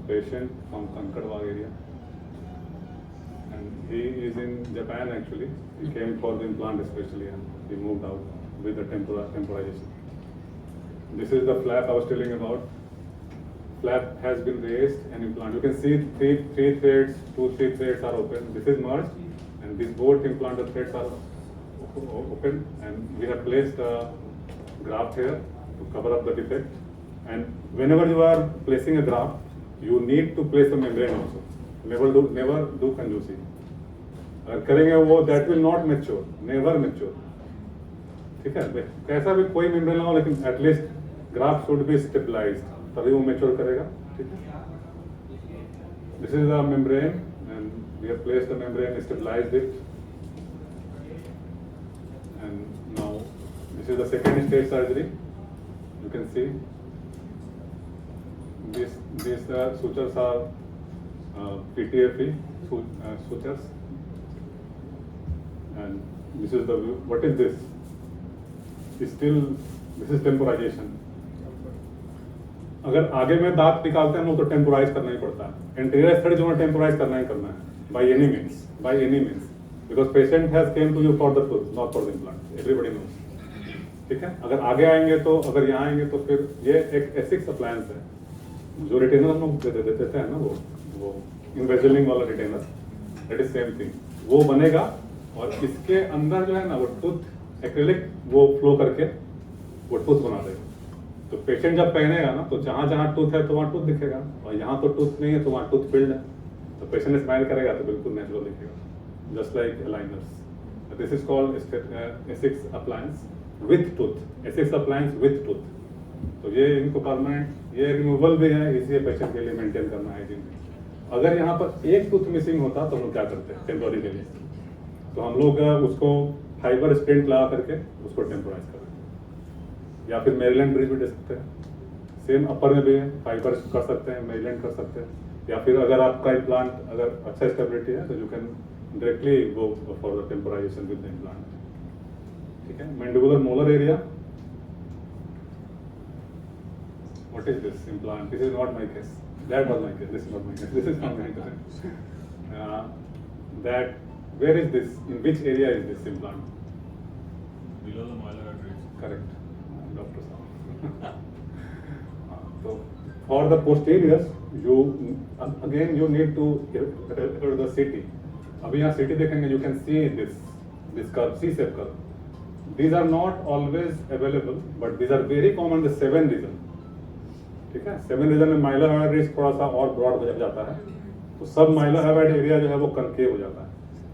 patient from Kankadwag area, and he is in Japan actually. He came for the implant especially, and he moved out with the temporization. This is the flap I was telling about. Flap has been raised and implant. You can see three threads, 2-3 threads are open. This is merged, and these both implanted threads are open, and we have placed a graft here to cover up the defect. And whenever you are placing a graft, you need to place a membrane also. Never do conjusi. अगर करेंगे वो that will not mature, never mature. ठीक है, कैसा भी कोई membrane लगाओ, लेकिन at least graft should be stabilized, तभी वो mature करेगा, ठीक है। This is the membrane, and we have placed the membrane, stabilized it. And now this is the second stage surgery. You can see these sutures are PTFE sutures, and this is the what is this? This is temporization. अगर आगे में दांत निकालते हैं हम लोग तो टेम्पोराइज करना ही पड़ता है। एंटीरियर थर्ड जो है टेम्पोराइज करना ही करना है, by any means, because patient has come to you for the tooth, not for the implant, everybody knows, ठीक है। अगर आगे आएंगे तो, अगर यहाँ आएंगे तो फिर ये एक एसिक्स अप्लायंस है, जो रिटेनर हम लोग देते हैं ना, वो इन्वेजिलिंग वाला retainer, that is same thing, वो बनेगा, और इसके अंदर जो है ना वो टूथ एक्रिलिक वो फ्लो करके वो टूथ बना देगा। तो पेशेंट जब पहनेगा ना, तो जहाँ जहाँ टूथ है तो वहाँ टूथ दिखेगा, और यहाँ तो टूथ नहीं है तो वहाँ टूथ फिल्ड है, तो पेशेंट स्माइल करेगा तो बिल्कुल नेचुरल दिखेगा, just like aligners. This is called Essix appliance with tooth, Essix appliance with tooth. तो ये इनको परमानेंट, ये रिमूवल भी है, इसलिए पेशेंट के लिए मेंटेन करना है हाइजीन। अगर यहाँ पर एक टूथ मिसिंग होता तो हम लोग क्या करते हैं टेम्पोररी के लिए, तो हम लोग उसको फाइबर स्प्रिंट लगा करके उसको टेम्पोराइज करते हैं, या फिर मेरीलैंड ब्रिज भी दे सकते हैं, सेम अपर में भी है, फाइबर कर सकते हैं, मेरीलैंड कर सकते हैं, या फिर अगर आपका इम्प्लांट अगर अच्छा स्टेबिलिटी है तो you can directly go for the temporization with the implant, ठीक है। Mandibular molar area, what is this implant? This is not my case, that was my case, this is not my case, this is not my case. That where is this, in which area is this implant? Below the molar arteries. Correct, Dr. Saab. So for the posteriors, you again you need to refer the CT. अभी यहाँ CT देखेंगे, you can see this curve, C-shape curve. These are not always available, but these are very common, the 7 region. ठीक है, 7 region में Mylar arteries थोड़ा सा और broad हो जाता है, तो सब माइलर हैवाइड एरिया जो है वो कनकेव हो जाता है।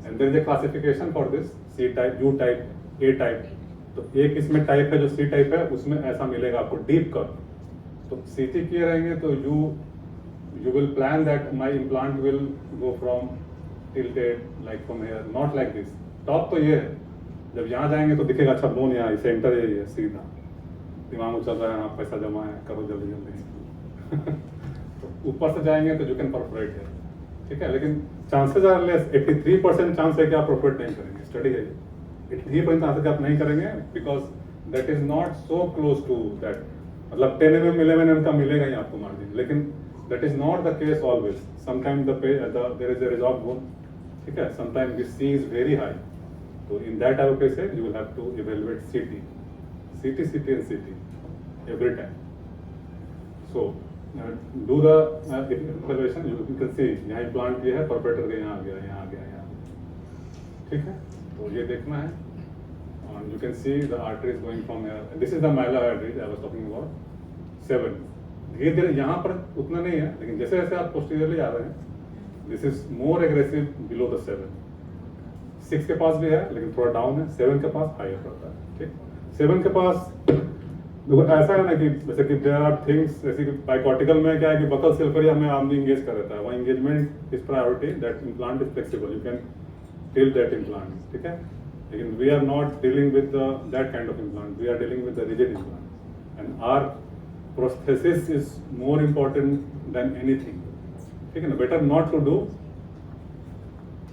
And there is a classification for this, C type, U type, A type. तो एक इसमें टाइप है जो सी टाइप है, उसमें ऐसा मिलेगा आपको डीप कर्व। तो सीटी किए रहेंगे तो you will plan that my implant will go from tilted like from here, not like this. Top तो ये है, जब यहाँ जाएंगे तो दिखेगा अच्छा बोन यहाँ सेंटर यही है, सीधा दिमाग में चल रहा है, हाँ पैसा जमा है, करो जल्दी जल्दी। तो ऊपर से जाएंगे तो यू कैन परफोरेट है, ठीक है, लेकिन चांसेस आर लेस, 83% चांस है कि आप परफोरेट नहीं करेंगे, स्टडी है 83% चांसेस आप नहीं करेंगे, because that is not so close to that, मतलब 10 mm 11 mm का मिलेगा ही आपको मार्जिन, लेकिन that is not the case always. Sometime there is a resorbed bone, ठीक है, sometime this C is very high, तो in that type of cases you will have to evaluate CT and CT every time. So do the evaluation. You can see यहाँ implant ये है, परपेटर के यहाँ आ गया, यहाँ आ गया, यहाँ, ठीक है। तो ये देखना है, and you can see the arteries going from here. This is the malar artery I was talking about, 7. धीरे धीरे यहाँ पर उतना नहीं है, लेकिन जैसे जैसे आप पोस्टीरियरली जा रहे हैं, this is more aggressive below the 7. 6 के पास भी है लेकिन थोड़ा डाउन है, 7 के पास हायर पड़ता है, ठीक। 7 के पास देखो ऐसा है ना कि जैसे कि देयर आर थिंग्स, जैसे कि बाइकॉटिकल में क्या है कि बकल सिल्फरिया में आदमी इंगेज कर देता है, वहाँ engagement is priority, that implant is flexible, you can till that implant, ठीक है। लेकिन we are not dealing with that kind of implant, we are dealing with the rigid implant and our prosthesis is more important than anything, ठीक है ना। Better not to do,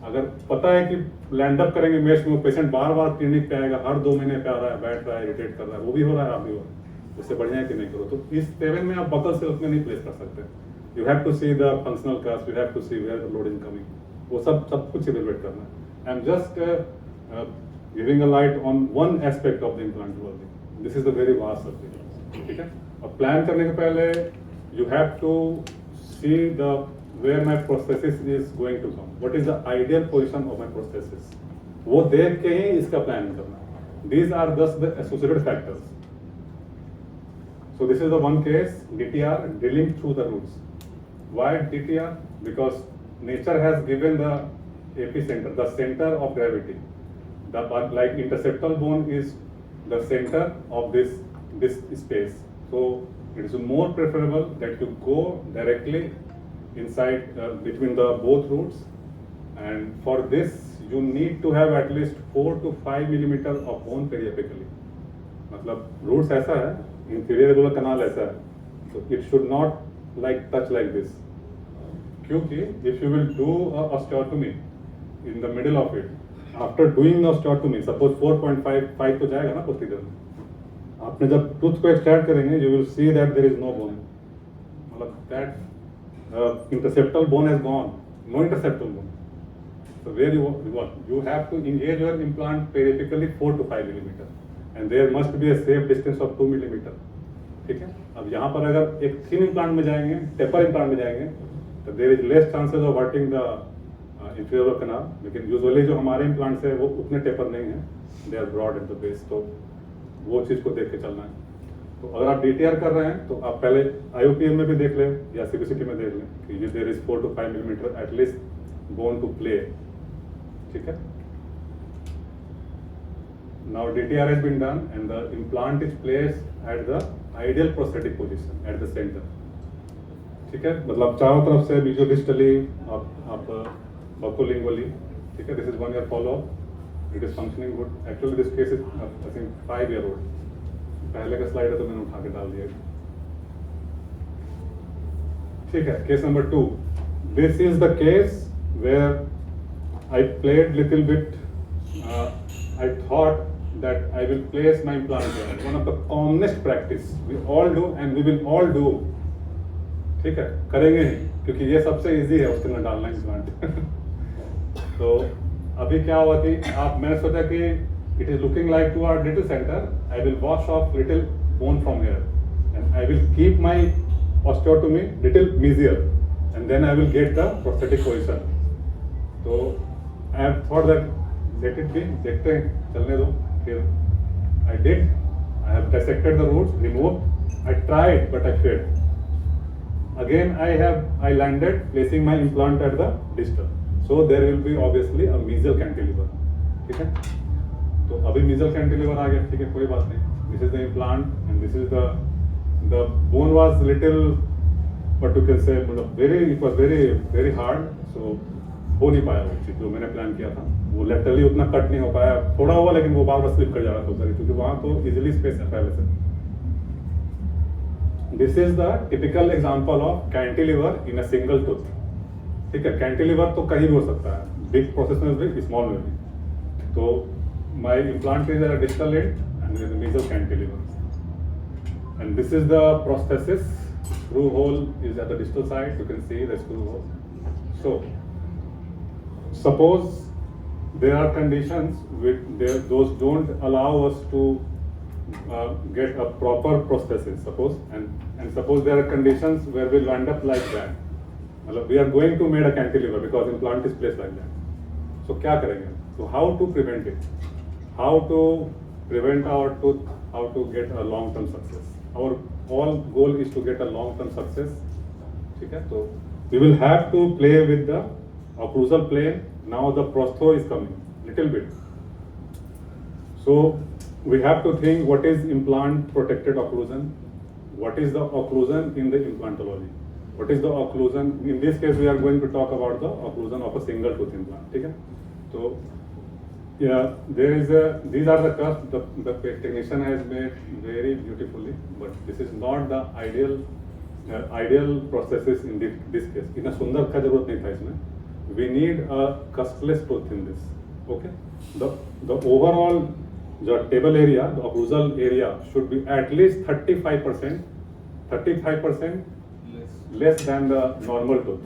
अगर पता है कि लैंड अप करेंगे मेश में, patient बार बार clinic पे आएगा, हर 2 महीने पे आ रहा है, बैठ रहा है, इरिटेट कर रहा है, वो भी हो रहा है, आप भी हो रहा है, उससे बढ़िया है कि नहीं करो। तो इस पेवेन में आप बकल से उसमें नहीं प्लेस कर सकते, you have to see the functional cast, you have to see where the load is coming, वो सब कुछ इवेलुएट करना है। I am just giving a light on one aspect of the implant world, this is the very vast subject, ठीक है। और plan करने के पहले you have to see the where my prosthesis is going to come, what is the ideal position of my prosthesis, वो देख के ही इसका प्लान करना है। These are just the associated factors. So this is the one case, DTR, drilling through the roots. Why DTR? Because nature has given the epicenter, the center of gravity. The like interceptal bone is the center of this space. So it is more preferable that you go directly inside between the both roots, and for this you need to have at least 4 to 5 millimeter of bone periapically. मतलब roots ऐसा है, inferior radicular canal ऐसा है, so it should not like touch like this, क्योंकि if you will do a osteotomy in the middle of it, after doing the osteotomy, suppose 4.5 तो जाएगा ना posterior में, आपने जब tooth को extract करेंगे, you will see that there is no bone, मतलब that interceptal bone has gone, no interceptal bone. So where you want, you have to engage your implant periapically 4 to 5 millimeter, and there must be a safe distance of 2 millimeter, ठीक है। अब यहाँ पर अगर एक thin implant में जाएंगे, taper implant में जाएंगे, तो there is less chances of hurting the inferior canal, लेकिन यूजुअली जो हमारे इम्प्लांट्स है वो उतने टेपर नहीं है, they are broad at the base, तो वो चीज़ को देख के चलना है। तो अगर आप DTR कर रहे हैं तो आप पहले IOPM में भी देख लें या CBCT में देख लें कि देयर इज 4 to 5 millimeter at least bone to play, ठीक है। Now DTR has been done and the implant is placed at the ideal prosthetic position at the center, ठीक है। मतलब चारों तरफ से मीजोडिस्टली आप बकोलिंगुअली, ठीक है। This is 1 year follow-up, it is functioning good, actually this case is I think 5 year old, पहले का स्लाइड है तो मैंने उठा के डाल दिया, ठीक है। Case number 2, this is the case where I played little bit, I thought that I will place my implant here, one of the commonest practice we all do and we will all do, ठीक है, करेंगे ही क्योंकि ये सबसे easy है उसके अंदर डालना इम्प्लांट। तो अभी क्या हुआ कि मैंने सोचा कि it is looking like to our little center, I will wash off little bone from here and I will keep my osteotomy little mesial and then I will get the prosthetic position. So I have thought that let it be, देखते हैं, चलने दो। फिर I did, I have dissected the roots, removed, I tried but I failed. Again I landed placing my implant at the distal, so there will be obviously a mesial cantilever, ठीक है। तो अभी mesial cantilever आ गया, ठीक है, कोई बात नहीं। This is the implant and this is the bone was little, but you can say it was very hard, so हो नहीं पाया वो चीज़ जो मैंने प्लान किया था, वो लेटरली उतना कट नहीं हो पाया, थोड़ा हुआ लेकिन वो बार बार स्लिप कर जा रहा था उधर, क्योंकि वहाँ तो इजीली स्पेस है पहले से। This is the typical example of cantilever in a single tooth, ठीक है। कैंटिलीवर तो कहीं भी हो सकता है, बिग प्रोसेस में भी, स्मॉल में भी। तो my implant is a distal end and there is a nasal cantilever. And this is the prosthesis. Screw hole is at the distal side. You can see the screw hole. So, suppose there are conditions those don't allow us to get a proper prosthesis. Suppose there are conditions where we'll end up like that. We are going to make a cantilever because implant is placed like that. So क्या करेंगे? So how to prevent it? How to prevent our tooth? How to get a long-term success? Our all goal is to get a long-term success. ठीक है? So we will have to play with the occlusal plane. Now the prostho is coming little bit. So we have to think what is implant protected occlusion, what is the occlusion in the implantology, what is the occlusion. In this case, we are going to talk about the occlusion of a single tooth implant. ठीक है? So yeah, there is a, these are the curves the technician has made very beautifully, but this is not the ideal processes in this case. इतना सुंदर का जरूरत नहीं था इसमें. We need a cuspless tooth in this. Okay, the overall the table area, the occlusal area should be at least 35% less than the normal tooth.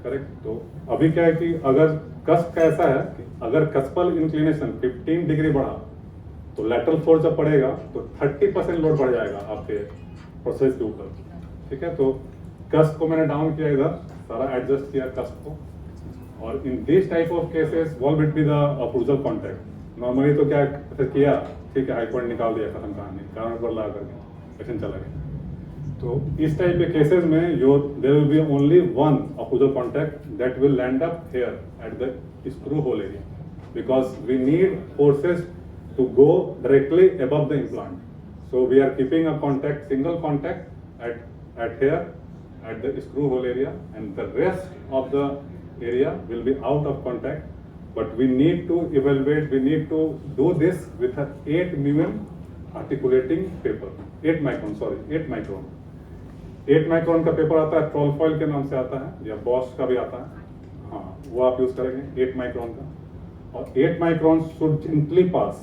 Correct. तो अभी क्या है कि अगर कस्प कैसा है कि अगर कस्पल इंक्लिनेशन 15 डिग्री बढ़ा तो लैटरल फोर्स जब पड़ेगा तो 30% लोड बढ़ जाएगा आपके प्रोसेस के ऊपर. ठीक है. तो कस्प को मैंने डाउन किया, इधर सारा एडजस्ट किया कस्प को. और in this type of cases wall bit be the approximal contact. Normally तो क्या किया, ठीक है, हाई पॉइंट निकाल दिया, खत्म कहानी, कारण पर ला करके पेशेंट चला गया. तो इस टाइप के केसेस में your there will be only one opposal contact that will land up here at the screw hole area, because we need forces to go directly above the implant. So we are keeping a contact, single contact at here at the screw hole area, and the rest of the area will be out of contact. But we need to evaluate, we need to do this with a 8 mm articulating paper. 8 micron. 8 micron का paper आता है, ट्रोलफॉइल के नाम से आता है, या Bosch का भी आता है. हाँ, वो आप यूज करेंगे 8 माइक्रोन का. और 8 माइक्रोन शुड जेंटली पास,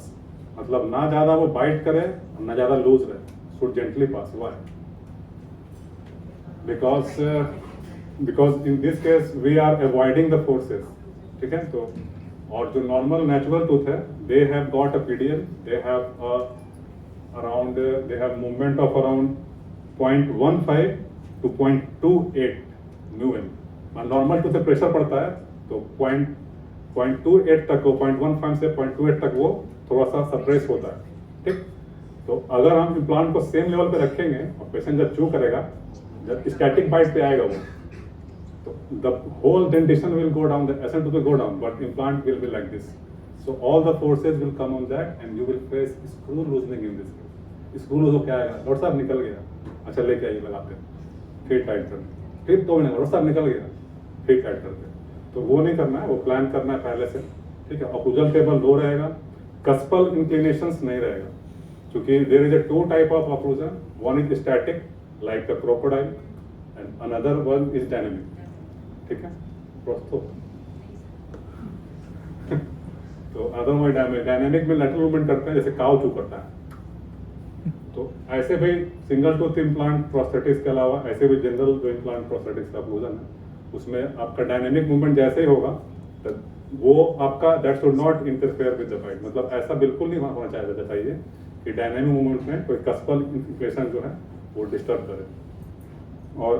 मतलब ना ज्यादा वो बाइट करे और ना ज्यादा लूज रहे, शुड जेंटली पास. हुआ है because in this case we are avoiding the forces. ठीक है. तो और जो नॉर्मल नेचुरल टूथ है, they have got a PDL, they have they have movement of around 0.15 to 0.28 μm. Normal tooth से प्रेशर पड़ता है तो 0.28 तक वो 0.15 से 0.28 तक वो थोड़ा सा सप्रेस होता है. ठीक. तो अगर हम इम्प्लांट को सेम लेवल पे रखेंगे और पेशेंट जब चू करेगा, जब स्टैटिक बाइट पे आएगा वो, तो the whole dentation will go down, the ascent will go down, but implant will be like this. So all the forces will come on that and you will face screw loosening in this. Screw loose हो क्या आएगा, doctor साहब निकल गया, अच्छा लेके आइए लगाते हैं, फिर टाइट करते, फिर 2 महीने डॉक्टर साहब निकल गया, फिर टाइट करते. तो वो नहीं करना है, वो प्लान करना है पहले से. ठीक है. अपोजल टेबल लो रहेगा, कस्पल इंक्लिनेशंस नहीं रहेगा, क्योंकि there is a 2 type of approach. One is static like a crocodile and another one is dynamic. ठीक है. प्रोस्थो. तो अदरवाइज डायनेमिक में लैटरल मूवमेंट करते हैं जैसे काउ चू करता है. तो ऐसे भी सिंगल टूथ इम्प्लांट प्रोस्थेटिक्स के अलावा ऐसे भी जनरल जो इम्प्लांट प्रोस्थेटिक्स का अप्रोजन है, उसमें आपका डायनेमिक मूवमेंट जैसे ही होगा तो वो आपका that should not interfere with the bite. मतलब ऐसा बिल्कुल नहीं होना चाहिए कि डायनेमिक मूवमेंट में कोई कस्पल इंफ्लेशन जो है वो डिस्टर्ब करे. और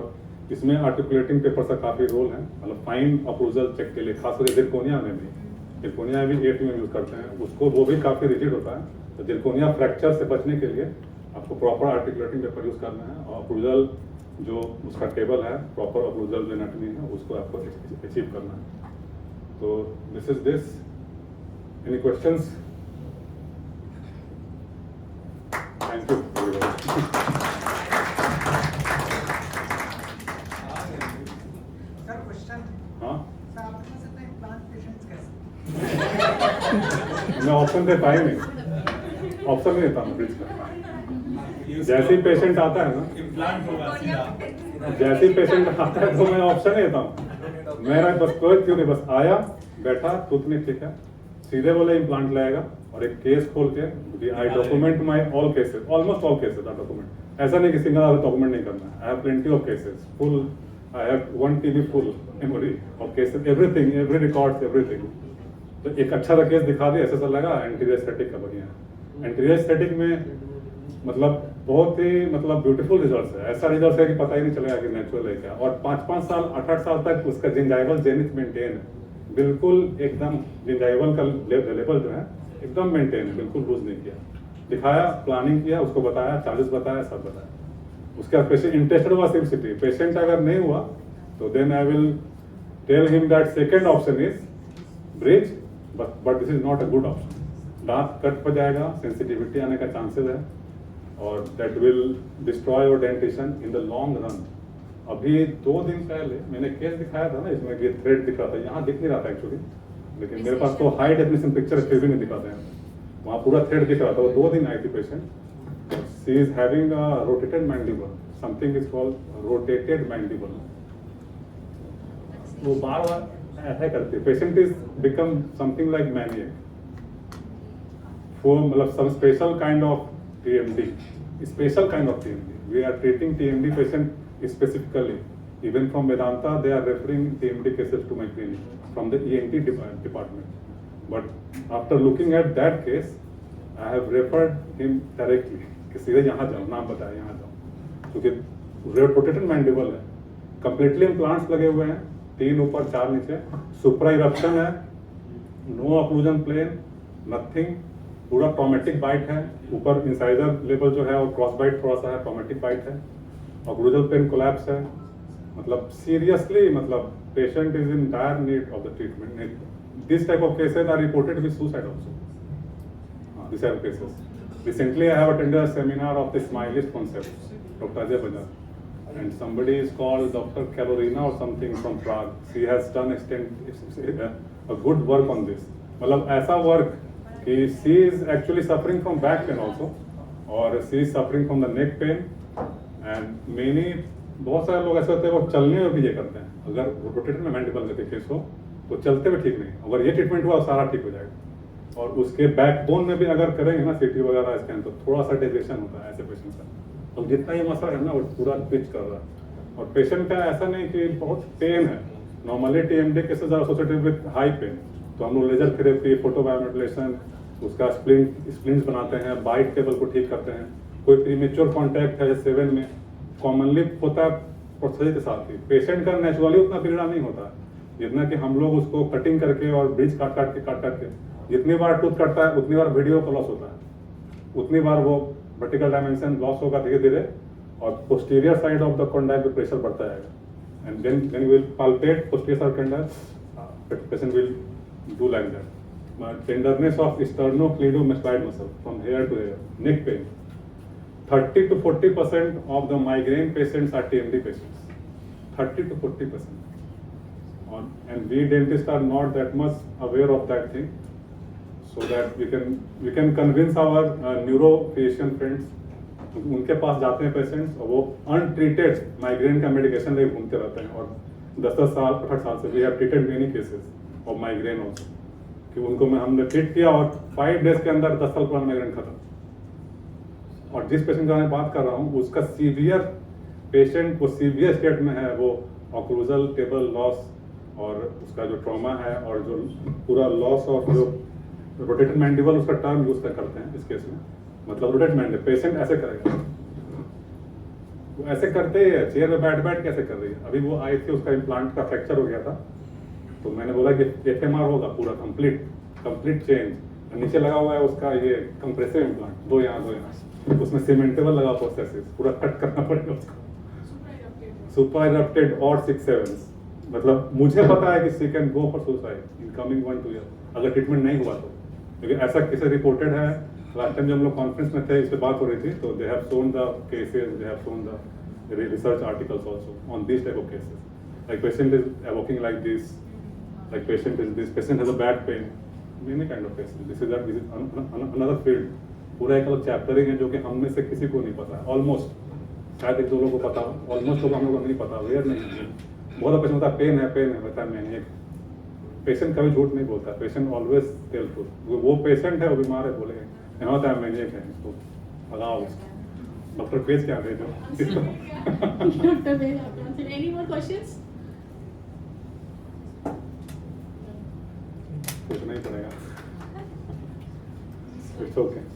इसमें आर्टिकुलेटिंग पेपर का काफ़ी रोल है, मतलब फाइन अप्रूजल चेक के लिए, खासकर जिरकोनिया में भी. जिरकोनिया भी 8 mm यूज करते हैं, उसको वो भी काफ़ी रिजिड होता है. तो जिरकोनिया फ्रैक्चर से बचने के लिए आपको प्रॉपर आर्टिकुलेटिंग पेपर यूज करना है, और अप्रूजल जो उसका टेबल है, प्रॉपर अप्रूजल जो एनाटॉमी है, उसको आपको अचीव करना है. तो this is this. Any questions? Thank you. मैं ऑप्शन देता ही नहीं, ऑप्शन नहीं देता मैं ब्रिज का. जैसे ही पेशेंट आता है ना, जैसे ही पेशेंट आता है तो मैं ऑप्शन नहीं देता हूँ. मेरा बस कोई क्यों नहीं, बस आया बैठा टूथ नहीं ठीक है, सीधे बोले इम्प्लांट लगेगा, और एक केस खोल के I document my all cases, almost all cases are document. ऐसा नहीं कि सिंगल आधा डॉक्यूमेंट नहीं करना है. I have plenty of cases, full, I have 1 TB full memory of cases, everything, every record, everything. तो एक अच्छा सा केस दिखा दिया, ऐसा लगा एंटीरियर एस्थेटिक का बढ़िया है. एंटीरियर एस्थेटिक में मतलब बहुत ही मतलब ब्यूटीफुल रिजल्ट्स है. ऐसा रिजल्ट है कि पता ही नहीं चलेगा कि नेचुरल है क्या. और 5-5 साल 8-8 साल तक उसका जिंजाइवल जेनिथ मेंटेन है, बिल्कुल एकदम जिंजाइवल का लेवल जो है एकदम मेंटेन है, बिल्कुल लूज नहीं किया. दिखाया, प्लानिंग किया, उसको बताया, चार्जेस बताया, सब बताया. उसके बाद पेशेंट इंटरेस्टेड हुआ सिम्पसिटी. पेशेंट अगर नहीं हुआ तो then I will tell him that second option is bridge, but this is not a good option. दांत कट हो जाएगा, सेंसिटिविटी आने का चांसेस है और that will destroy your dentition in the long run. अभी 2 दिन पहले मैंने केस दिखाया था ना, इसमें ये थ्रेड दिख रहा था, यहाँ दिख नहीं रहा था एक्चुअली, लेकिन मेरे पास तो हाई डेफिनेशन पिक्चर फिर भी नहीं दिखाते हैं, वहाँ पूरा थ्रेड दिख रहा था। वो 2 दिन आई थी patient, she is having a rotated mandible, something is called rotated mandible. वो बार बार ऐसा करती है, patient is become something like maniac for मतलब some special kind of TMD, special kind of TMD. We are treating TMD patient specifically. Even from Vedanta, they are referring TMD cases to my clinic from the ENT department. But after looking at that case, I have referred him directly कि सीधे यहाँ जाओ, नाम बताया यहाँ जाओ, क्योंकि rotated mandible है, कंप्लीटली इम्प्लांट्स लगे हुए हैं, 3 ऊपर 4 नीचे, सुप्रा इरप्शन है, नो ऑक्लूजन प्लेन, नथिंग, पूरा ट्रॉमेटिक बाइट है, ऊपर इंसाइजर लेवल जो है वो क्रॉस बाइट थोड़ा सा है, ट्रॉमेटिक बाइट है, ऑक्लूजल प्लेन कोलैप्स है, मतलब सीरियसली, मतलब patient is in dire need of the treatment. This type of cases are reported with suicide also. These are cases. Recently, I have attended a seminar of the Smilist concept, Dr. Ajay Bajaj, and somebody is called Dr. Carolina or something from Prague. She has done a good work on this. मतलब ऐसा work कि she is actually suffering from back pain also, और she is suffering from the neck pain, and many बहुत सारे लोग ऐसे होते हैं वो चलने में भी ये करते हैं. अगर रोटेटेड मैंडिबल का केस हो तो चलते हुए ठीक नहीं, अगर ये ट्रीटमेंट हुआ सारा ठीक हो जाएगा. और उसके बैकबोन में भी अगर करेंगे ना सीटी वगैरह स्कैन तो थोड़ा सा डेविएशन होता है ऐसे पेशेंट का. तो जितना ये मसला है ना वो पूरा पिच कर रहा है, और पेशेंट का ऐसा नहीं कि बहुत पेन है. Normally TMD cases are associated with high pain, तो हम लोग लेजर थेरेपी, फोटोबायोमेटिलेशन, उसका स्प्लिंट्स बनाते हैं, बाइट टेबल को ठीक करते हैं. कोई प्रीमेच्योर कॉन्टैक्ट है 7 में कॉमनली होता है प्रोस्थेसिस के साथ ही. पेशेंट का नेचुरली उतना पीड़ा नहीं होता जितना कि हम लोग उसको कटिंग करके और ब्रिज काट के जितनी बार टूथ कटता है उतनी बार वीडियो का लॉस होता है, उतनी बार वो वर्टिकल डायमेंशन लॉस होगा धीरे धीरे, और posterior side of the condyle पे प्रेशर बढ़ता जाएगा, and then will palpate posterior side condyle, patient will do like that. Tenderness of sternocleidomastoid muscle from here to here, neck pain. 30 to 40% of the migraine patients are TMD patients. 30 to 40%. And we dentists are not that much aware of that thing, so that we can convince our neurophysician friends. उनके पास जाते हैं patients और वो untreated migraine का medication लेके घूमते रहते हैं, और 10-10 साल 18 साल से we have treated many cases of migraine also, कि उनको हमने ट्रीट किया और 5 डेज के अंदर 10 साल पुराना माइग्रेन खत्म. और जिस पेशेंट का मैं बात कर रहा हूँ उसका सीवियर पेशेंट वो सीवियर स्टेट में है, वो ऑक्लूजल टेबल लॉस और उसका जो ट्रॉमा है और जो पूरा लॉस ऑफ जो रोटेटेड मैंडिबल उसका टर्म यूज करते हैं इस केस में. मतलब रोटेटेड मैंडिबल पेशेंट ऐसे करेगा, वो ऐसे करते ही है, चेयर में बैठ कैसे कर रही है. अभी वो आई थी, उसका इम्प्लांट का फ्रैक्चर हो गया था, तो मैंने बोला कि FMR होगा पूरा कंप्लीट चेंज. नीचे लगा हुआ है उसका ये कंप्रेसिव इम्प्लांट, 2 यहाँ, उसमें सीमेंटेबल लगा प्रोसेसिस, पूरा कट करना पड़ेगा उसको. सुपर इरप्टेड और 6/7. मतलब मुझे पता है कि she can go for suicide in coming 1-2 year अगर ट्रीटमेंट नहीं हुआ तो. लेकिन ऐसा केस रिपोर्टेड है. लास्ट टाइम जब हम लोग कॉन्फ्रेंस में थे इस पे बात हो रही थी, तो they have shown the cases, they have shown the research articles also on this type of cases. Like patient is walking like this, like patient is this, patient has a back pain, many kind of cases. This is another field. पूरा एक अलग chapter ही है जो कि हम में से किसी को नहीं पता है. ऑलमोस्ट शायद 1-2 लोगों को पता हो, ऑलमोस्ट लोग हम लोगों को नहीं पता, वेयर नहीं है. बहुत पेशेंट होता है पेन है बता मैंने एक पेशेंट कभी झूठ नहीं बोलता, पेशेंट ऑलवेज टेल ट्रूथ. वो पेशेंट है वो बीमार है बोलेगा यहाँ होता है मैंने है, इसको भगाओ उसको. डॉक्टर पेज क्या भेजो. Dr. Ved, any more questions? सोचना ही पड़ेगा. It's okay.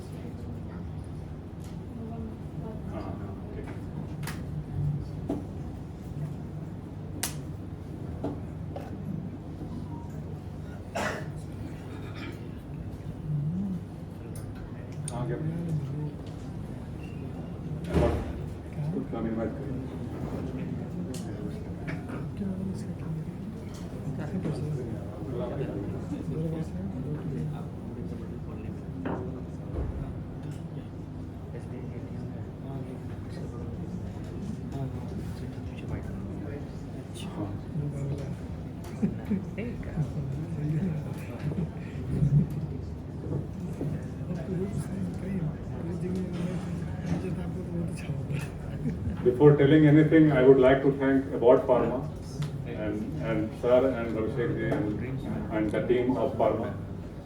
Before telling anything, I would like to thank About Pharma and Sir and Abhishek ji and the team of Pharma.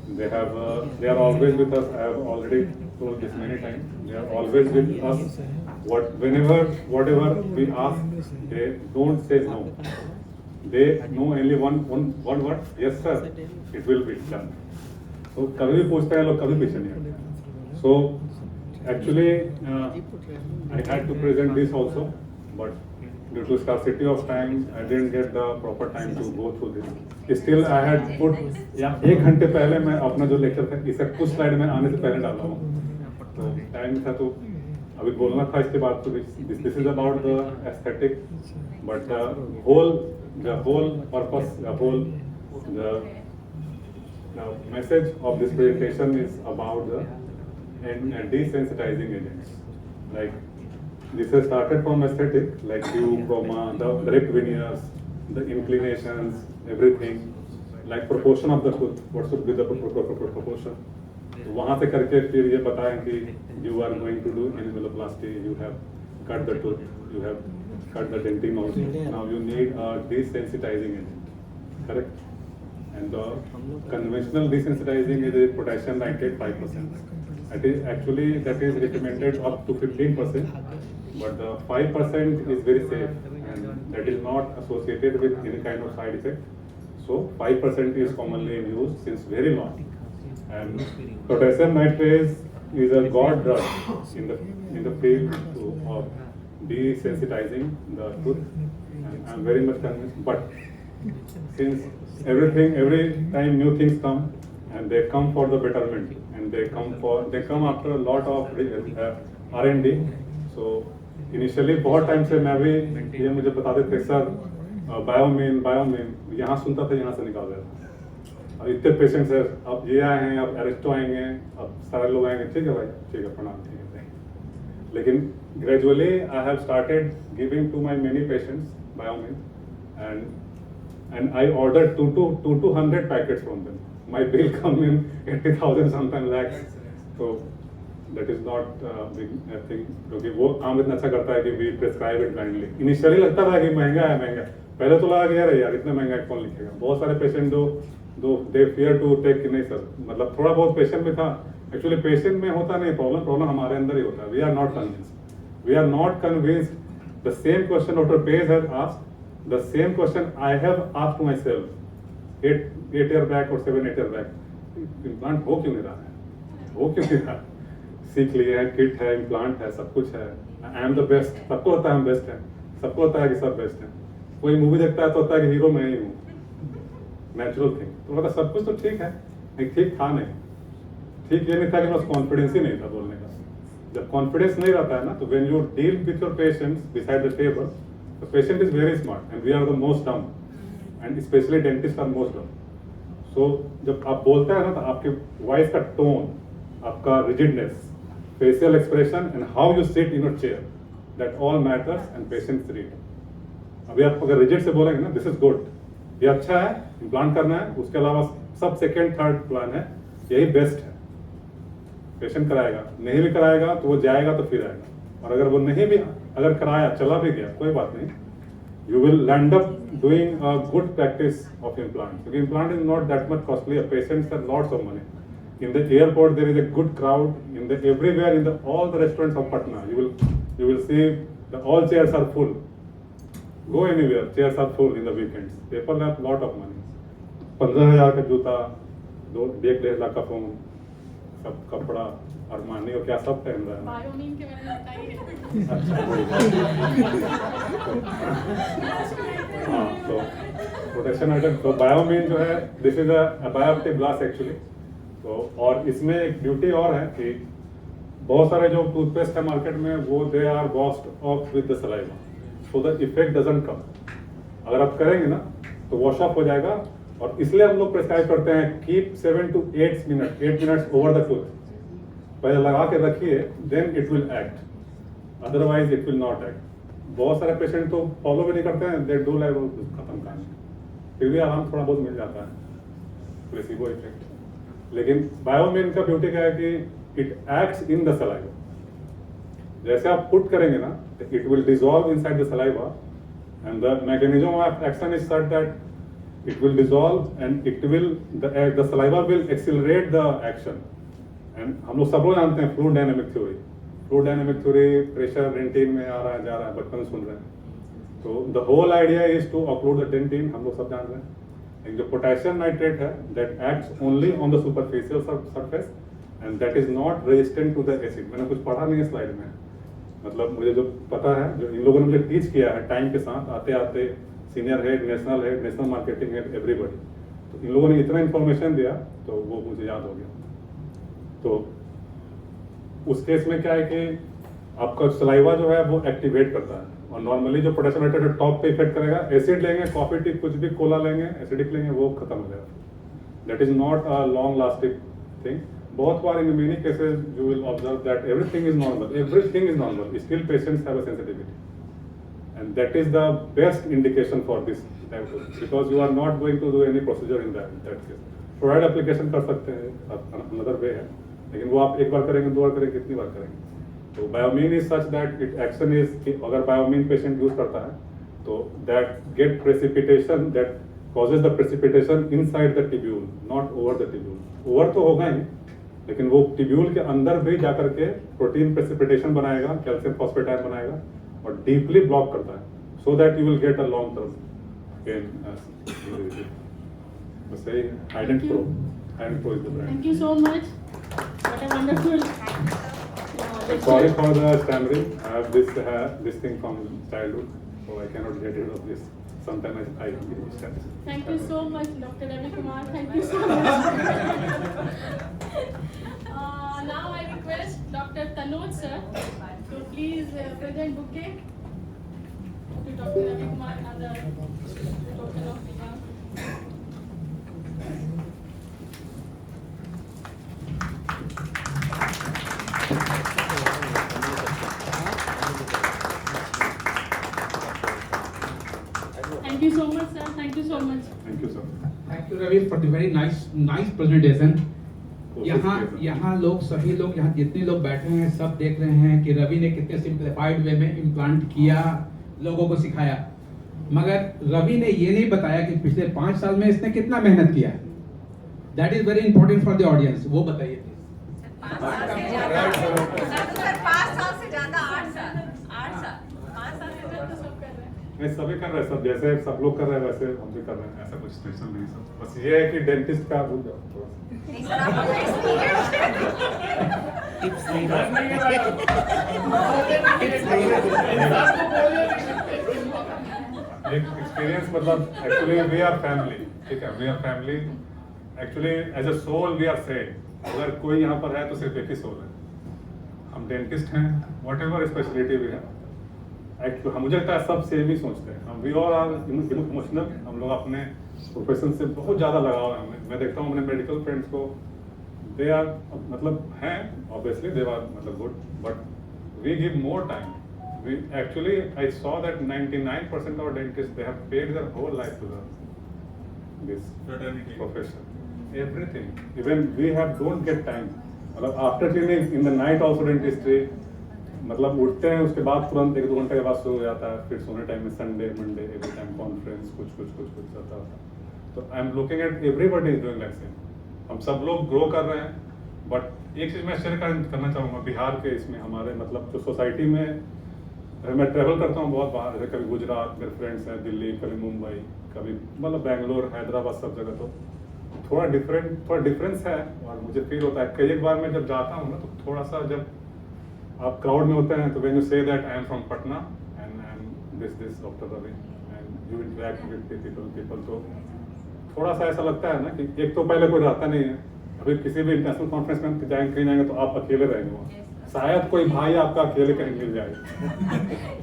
They are always with us. I have already told this many times. They are always with us. Whatever we ask, they don't say no. They know only one word. Yes sir, it will be done. So कभी भी पूछते हैं लोग, कभी पीछे नहीं हटते. So actually I had to present this also, but due to scarcity of time, I didn't get the proper time to go through this. Still, I had put, एक घंटे पहले मैं अपना जो लेक्चर था इसे कुछ स्लाइड में आने से पहले डाला हूँ. तो टाइम था तो अभी बोलना था इसके बाद. तो this is about the aesthetic, but the whole purpose, the message of this presentation is about the desensitizing agents. Like this has started from aesthetic, like glaucoma, the direct veneers, the inclinations, everything, like proportion of the tooth, what should be the proportion. तो वहाँ से करके फिर ये बताएं कि you are going to do animaloplasty, you have cut the tooth, you have cut the dentin also. Now you need a desensitizing agent, correct? And the conventional desensitizing is a potassium nitrate 5%. Actually, that is recommended up to 15%, but the 5% is very safe and that is not associated with any kind of side effect. So 5% is commonly used since very long. And potassium nitrate is a god drug in the field of desensitizing the tooth. And I'm very much convinced. But since every time new things come, and they come for the betterment, and they come after a lot of R&D. So initially बहुत time से मैं भी ये मुझे बताते थे sir बायोमिन यहाँ सुनता था, यहाँ से निकाल देता. अब इतने पेशेंट्स है, अब ये आए हैं, अब एरिस्टो आएंगे, अब सारे लोग आएंगे. ठीक है भाई, ठीक है, प्रणाम, ठीक है. लेकिन gradually I have started giving to my many patients Biomin, and I ordered 200 packets from them. My bill come in 80,000, sometimes lakhs. So that is not big thing, क्योंकि वो काम इतना अच्छा करता है कि we prescribe it blindly. Initially लगता था कि महंगा है, पहले तो लगा कि यार इतना महंगा कौन लिखेगा. बहुत सारे पेशेंट दो they fear to take कि नहीं सर, मतलब थोड़ा बहुत पेशेंट में था. एक्चुअली पेशेंट में होता नहीं प्रॉब्लम हमारे अंदर ही होता है. We are not convinced. The same question Dr. Page has asked, the same question I have asked myself 8 year back or 7-8 year back. Implant हो क्यों नहीं रहा है, हो क्यों नहीं रहा. सीख लिए हैं, किट है, इम्प्लांट है, सब कुछ है. आई एम द बेस्ट, सबको होता है हम बेस्ट हैं, सबको होता है कि सब बेस्ट हैं. कोई मूवी देखता है तो होता है कि हीरो मैं ही हूँ, नेचुरल थिंग. तो मतलब सब कुछ तो ठीक है, लेकिन ठीक था नहीं. ठीक ये नहीं था कि बस कॉन्फिडेंस ही नहीं था बोलने का. जब कॉन्फिडेंस नहीं रहता है ना, तो when you deal with your patients beside the table, the patient is very smart and we are the most dumb, and specially dentist are most dumb. So जब आप बोलते हैं ना, तो आपके वॉइस का टोन, आपका rigidness, facial expression and how you sit in your chair, that all matters and patients read. अभी आप अगर रिजिड से बोलेंगे ना, दिस इज गुड, ये अच्छा है, इम्प्लांट करना है, उसके अलावा सब सेकेंड थर्ड प्लान है, यही बेस्ट है, पेशेंट कराएगा. नहीं भी कराएगा तो वो जाएगा तो फिर आएगा. और अगर वो नहीं भी, अगर कराया चला भी गया, कोई बात नहीं, you will end up doing a good practice of implant. Because implant is not that much costly. Patients have lots of money. In the airport, there is a good crowd. Everywhere in all the restaurants of Patna, you will see all chairs are full. Go anywhere, chairs are full in the weekends. People have lot of money. 15,000 का जूता, 1.5 लाख का phone, सब कपड़ा, Armani और क्या सब पहन रहा है. बायोमीन के बारे में बताइए. हाँ, तो प्रोटेक्शन आइटम, तो बायोमीन जो है, दिस इज अ बायोप्टिक ग्लास एक्चुअली. तो और इसमें एक ब्यूटी और है कि बहुत सारे जो टूथपेस्ट है मार्केट में, वो they are washed off with the saliva, so the effect doesn't come. अगर आप करेंगे ना तो वॉश ऑफ हो जाएगा. और इसलिए हम लोग प्रिस्क्राइब करते हैं keep 7 to 8 minutes over the tooth. पहले लगा के रखिए, then it will act, otherwise it will not act. बहुत सारे पेशेंट तो फॉलो भी नहीं करते हैं, दे डू लाइक खत्म कहानी. फिर भी आराम थोड़ा बहुत मिल जाता है, प्लेसिबो इफेक्ट। लेकिन बायोमिन का ब्यूटी क्या है कि it acts in the saliva. जैसे आप पुट करेंगे ना, it will dissolve inside the saliva and the mechanism of action is such that it will dissolve and it will the saliva will accelerate the action. And हम लोग सब लोग जानते हैं fluid dynamic theory. Fluid dynamic theory pressure dentin में आ रहा है, जा रहा है, बचपन से सुन रहे हैं। तो the whole idea is to occlude the dentin, हम लोग सब जान रहे हैं। जो पोटेशियम नाइट्रेट है that acts only on the superficial surface and that is not resistant to the acid. मैंने कुछ पढ़ा नहीं है स्लाइड में, मतलब मुझे जो पता है, जो इन लोगों ने मुझे टीच किया है टाइम के साथ, आते आते senior head, national marketing head, everybody, तो इन लोगों ने इतना इन्फॉर्मेशन दिया तो वो मुझे याद हो गया। तो उस केस में क्या है कि आपका सलाइवा जो है वो एक्टिवेट करता है, और नॉर्मली जो पोटेशियम नाइट्रेट टॉप पे इफेक्ट करेगा, एसिड लेंगे, कॉफी टी कुछ भी कोला लेंगे, एसिडिक लेंगे, वो खत्म हो जाएगा। That is not a long lasting thing. बहुत बार in many cases you will observe that everything is normal, still patients have a sensitivity, and that is the best indication for this type of, because you are not going to do any procedure in that case. Fluoride application कर सकते हैं, another way है, लेकिन वो आप एक बार करेंगे, 2 बार करेंगे, कितनी बार करेंगे। तो BioMin is such that it action is कि अगर बायोमीन पेशेंट यूज करता है तो that get precipitation, that causes the precipitation inside the tubule, not over the tubule. Over तो होगा ही, लेकिन वो टिब्यूल के अंदर भी जाकर के प्रोटीन प्रेसिपिटेशन बनाएगा, कैल्शियम फॉस्फेटाइड बनाएगा और डीपली ब्लॉक करता है, सो that you will get a long term pain. बस यही है, hydrant pro is the brand. Thank you so much. What a wonderful. Sorry for the stammering. I have this thing from childhood, so I cannot get rid of this. Sometimes I stammer. Thank you so much, Dr. Ravi Kumar. Thank you so much. Now I request Dr. Tanoj sir to please present bouquet to Dr. Ravi Kumar and the total of the Thank you so much, sir. Thank you so much. Thank you, sir. Thank you, Ravi, for the very nice presentation. कोशिश किया, sir. यहाँ लोग, सभी लोग, यहाँ जितने लोग बैठे हैं सब देख रहे हैं कि रवि ने कितने सिंप्लीफाइड वे में इम्प्लांट किया, लोगों को सिखाया, मगर रवि ने ये नहीं बताया कि पिछले 5 साल में इसने कितना मेहनत किया। That is very important for the audience. वो बताइए प्लीज। 5 साल से ज्यादा 5 साल से ज्यादा 8 साल 5 साल से ज्यादा तो सब कर रहे हैं। नहीं, सभी कर रहे हैं, सब जैसे सब लोग कर रहे हैं वैसे हम भी कर रहे हैं, ऐसा कुछ स्पेशल नहीं सब। बस ये है कि डेंटिस्ट का भूल जाओ थोड़ा सा। नहीं सर, आपको एक्सपीरियंस एक एक्सपीरियंस मतलब एक्चुअली वी आर फैमिली, ठीक है, we are family actually as a soul we are said. अगर कोई यहाँ पर है तो सिर्फ एक ही सोल है, हम डेंटिस्ट हैं, वॉट एवर स्पेशलिटी भी है। एक्चुअली हम, मुझे लगता है सब सेम ही सोचते हैं, हम वी ऑल आर इमोशनल, हम लोग अपने प्रोफेशन से बहुत ज़्यादा लगाव है हमें। मैं देखता हूँ अपने मेडिकल फ्रेंड्स को, दे आर मतलब हैं ऑब्वियसली दे आर मतलब good, but we give more time. We actually, I saw that 99% of dentists, they have paid their whole life to this Fraternity. profession. Everything. Even we don't get time. मतलब after clinic in the night also dentistry, मतलब उठते हैं उसके बाद तुरंत 1-2 घंटे के बाद सो जाता है, फिर सोने टाइम में Sunday Monday every time conference कुछ चलता होता है। तो आई am looking eight everybody is doing like same. हम सब लोग ग्रो कर रहे हैं, बट एक चीज़ मैं शेयर करना चाहूँगा बिहार के इसमें हमारे मतलब जो सोसाइटी में मैं ट्रैवल करता हूँ बहुत बाहर, जैसे कभी गुजरात, मेरे फ्रेंड्स हैं दिल्ली, कभी मुंबई, कभी मतलब बेंगलोर, हैदराबाद, सब जगह। तो थोड़ा डिफरेंस है और मुझे फील होता है कई एक बार मैं जब जाता हूँ ना, तो थोड़ा सा जब आप क्राउड में होते हैं तो when you say that I am from Patna and I am this doctor Ravi and you interact with people, तो थोड़ा सा ऐसा लगता है ना कि एक तो पहले कोई रहता नहीं है, अभी किसी भी इंटरनेशनल कॉन्फ्रेंस में कहीं जाएंगे तो आप अकेले रहेंगे वहाँ, शायद कोई भाई आपका अकेले कहीं मिल जाए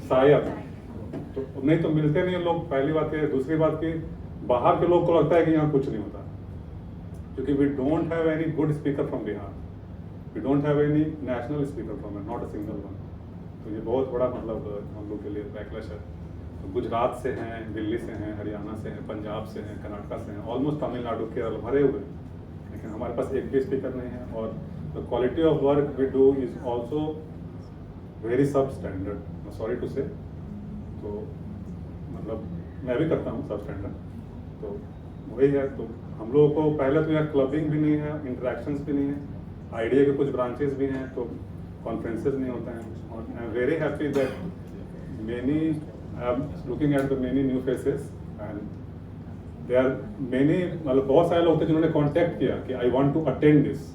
शायद, तो नहीं तो मिलते नहीं लोग, पहली बात है। दूसरी बात की बाहर के लोग को लगता है कि यहाँ कुछ नहीं होता, क्योंकि we don't have any good speaker from Bihar, we don't have any national speaker from, not a single one. तो ये बहुत बड़ा मतलब हम लोग के लिए बैकलैश है। गुजरात से हैं, दिल्ली से हैं, हरियाणा से हैं, पंजाब से हैं, कर्नाटक से हैं, ऑलमोस्ट तमिलनाडु केरल भरे हुए हैं, लेकिन हमारे पास एक भी स्पीकर नहीं है। और the quality of work we do is also very substandard, sorry to say. तो मतलब मैं भी करता हूँ सब स्टैंडर्ड, तो वही है। तो हम लोगों को पहले तो यहाँ क्लबिंग भी नहीं है, इंटरेक्शंस भी नहीं है, आइडिया के कुछ ब्रांचेस भी हैं, तो कॉन्फ्रेंसेस नहीं होते हैं। और I am very happy that many I am looking at the many new faces and they are many, मतलब बहुत सारे लोग थे जिन्होंने कॉन्टैक्ट किया कि I want to attend this.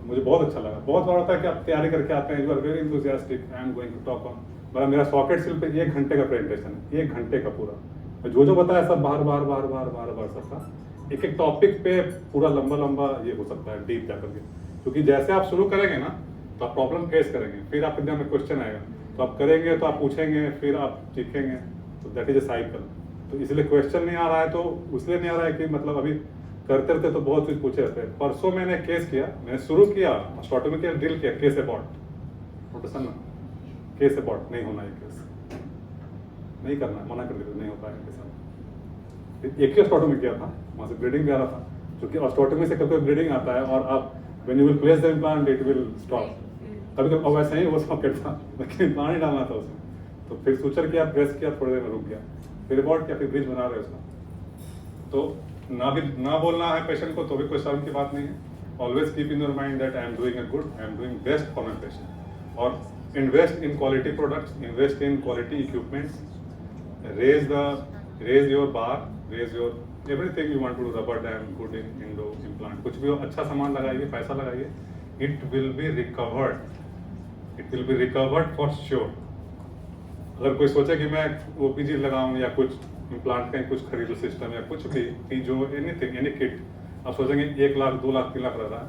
मुझे बहुत अच्छा लगा। बहुत बार होता है कि आप तैयारी करके आते हैं, you are very enthusiastic, I am going to talk on, मतलब मेरा सॉकेट सिर्फ 1 घंटे का प्रेजेंटेशन है, 1 घंटे का पूरा। मैं जो बताया सब बार सबका एक टॉपिक पे पूरा लंबा ये हो सकता है डीप जाकर के, क्योंकि जैसे आप शुरू करेंगे ना तो आप प्रॉब्लम फेस करेंगे, फिर आपके दिमाग में क्वेश्चन आएगा, तो आप करेंगे, तो आप पूछेंगे, फिर आप सीखेंगे, तो दैट इज ए साइकिल। तो इसलिए क्वेश्चन नहीं आ रहा है, तो इसलिए नहीं आ रहा है कि मतलब अभी करते रहते तो बहुत चीज पूछे रहते हैं। परसों मैंने केस किया, मैंने शुरू किया स्टार्टिंग में ड्रिल किया case abort, protection case abort नहीं होना है, केस नहीं करना, मना कर दिया, नहीं होता है केस। एक ही ऑस्टोटमी किया था, वहाँ से ब्लीडिंग भी आ रहा था, क्योंकि ऑस्टोटमी से कभी ब्लीडिंग आता है और आप when you will place the implant it will stop. कभी अब वैसा ही वो सॉकेट था, लेकिन पानी डालना था उसमें, तो फिर सूचर किया, प्रेस किया, थोड़ी देर में रुक गया, फिर अबॉर्ट किया, फिर ब्रिज बना रहे उसका। तो ना बोलना है पेशेंट को तो भी कोई शर्म की बात नहीं है। Always keep in your mind that I am doing a good, I am doing best for my patient. और invest in quality products, invest in quality equipments, raise your bar, raise your everything you want to do, rubber dam, good in endo implant, कुछ भी हो, अच्छा सामान लगाइए, पैसा लगाइए, it will be recovered for sure। अगर कोई सोचे कि मैं OPG लगाऊं या कुछ इम्प्लांट का कुछ खरीदूं सिस्टम या कुछ भी जो एनीथिंग एनी किट, आप सोचेंगे 1 लाख 2 लाख 3 लाख लग रहा है,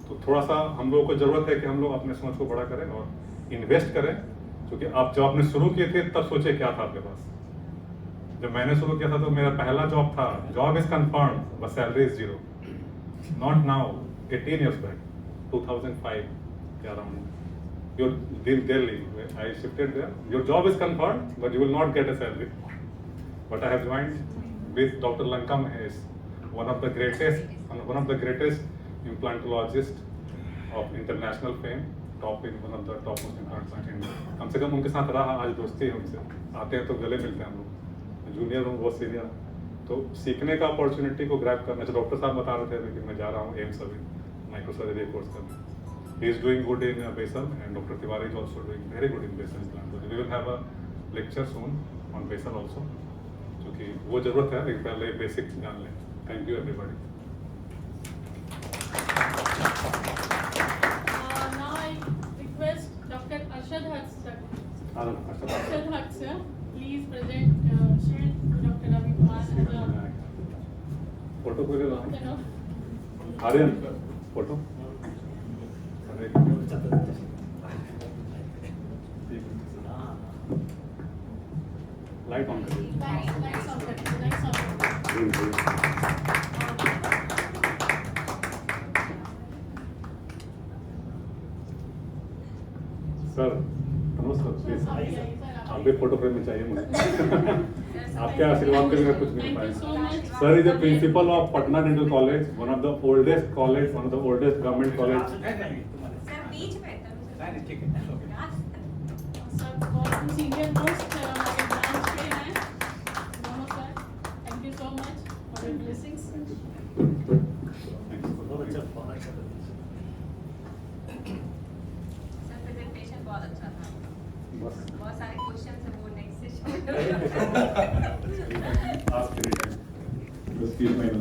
तो थोड़ा सा हम लोगों को जरूरत है कि हम लोग अपने सोच को बड़ा करें और इन्वेस्ट करें। क्योंकि आप जब आपने शुरू किए थे तब सोचे क्या था आपके पास। जब मैंने शुरू किया था तो मेरा पहला जॉब था, job is confirm but salary is 0। Not now, 18 years back, 2005 के around, you're in Delhi, I shifted there, your job is confirmed but you will not get a salary, but I have joined with Dr. Lanka Mahesh, one of the greatest implantologists of international fame, one of the topmost implants in India। कम से कम उनके साथ रहा, आज दोस्ती है उनसे, आते हैं तो गले मिलते हैं हम लोग, जूनियर हूँ बहुत सीनियर, तो सीखने का अपॉर्चुनिटी को ग्रैब करना। तो डॉक्टर साहब बता रहे थे कि मैं जा रहा हूँ एम्स अभी माइक्रो सर्जरी कोर्स करने, he is doing good in basal and doctor Tiwari is also doing very good in basal implant. We will have a lecture soon on basal also, क्योंकि वो जरूरत है, लेकिन पहले बेसिक जान लें। Thank you everybody. Now I request Dr. Arshad Haq sir. Arshad Haq sir, please present shield to Dr. Ravi Kumar as a photo कोई ले token लो, of Aryan photo. Light on करिए। nice of it, nice of it. Sir नमस्कार, please Sorry, sir, आप भी photo frame में चाहिए मुझे। आपके आशीर्वाद के बिना कुछ नहीं Thank you so पाएंगे। much. Sir is the principal of Patna dental college, one of the oldest college, one of the oldest government college. Sir बीच में Sir, बहुत senior most हमारे branch के हैं दोनों sir. Thank you so much for your blessings. Sir presentation बहुत अच्छा था, बस बहुत सारे क्वेश्चन है वो नेक्स्ट सेशन आज के लिए बस 3 महीने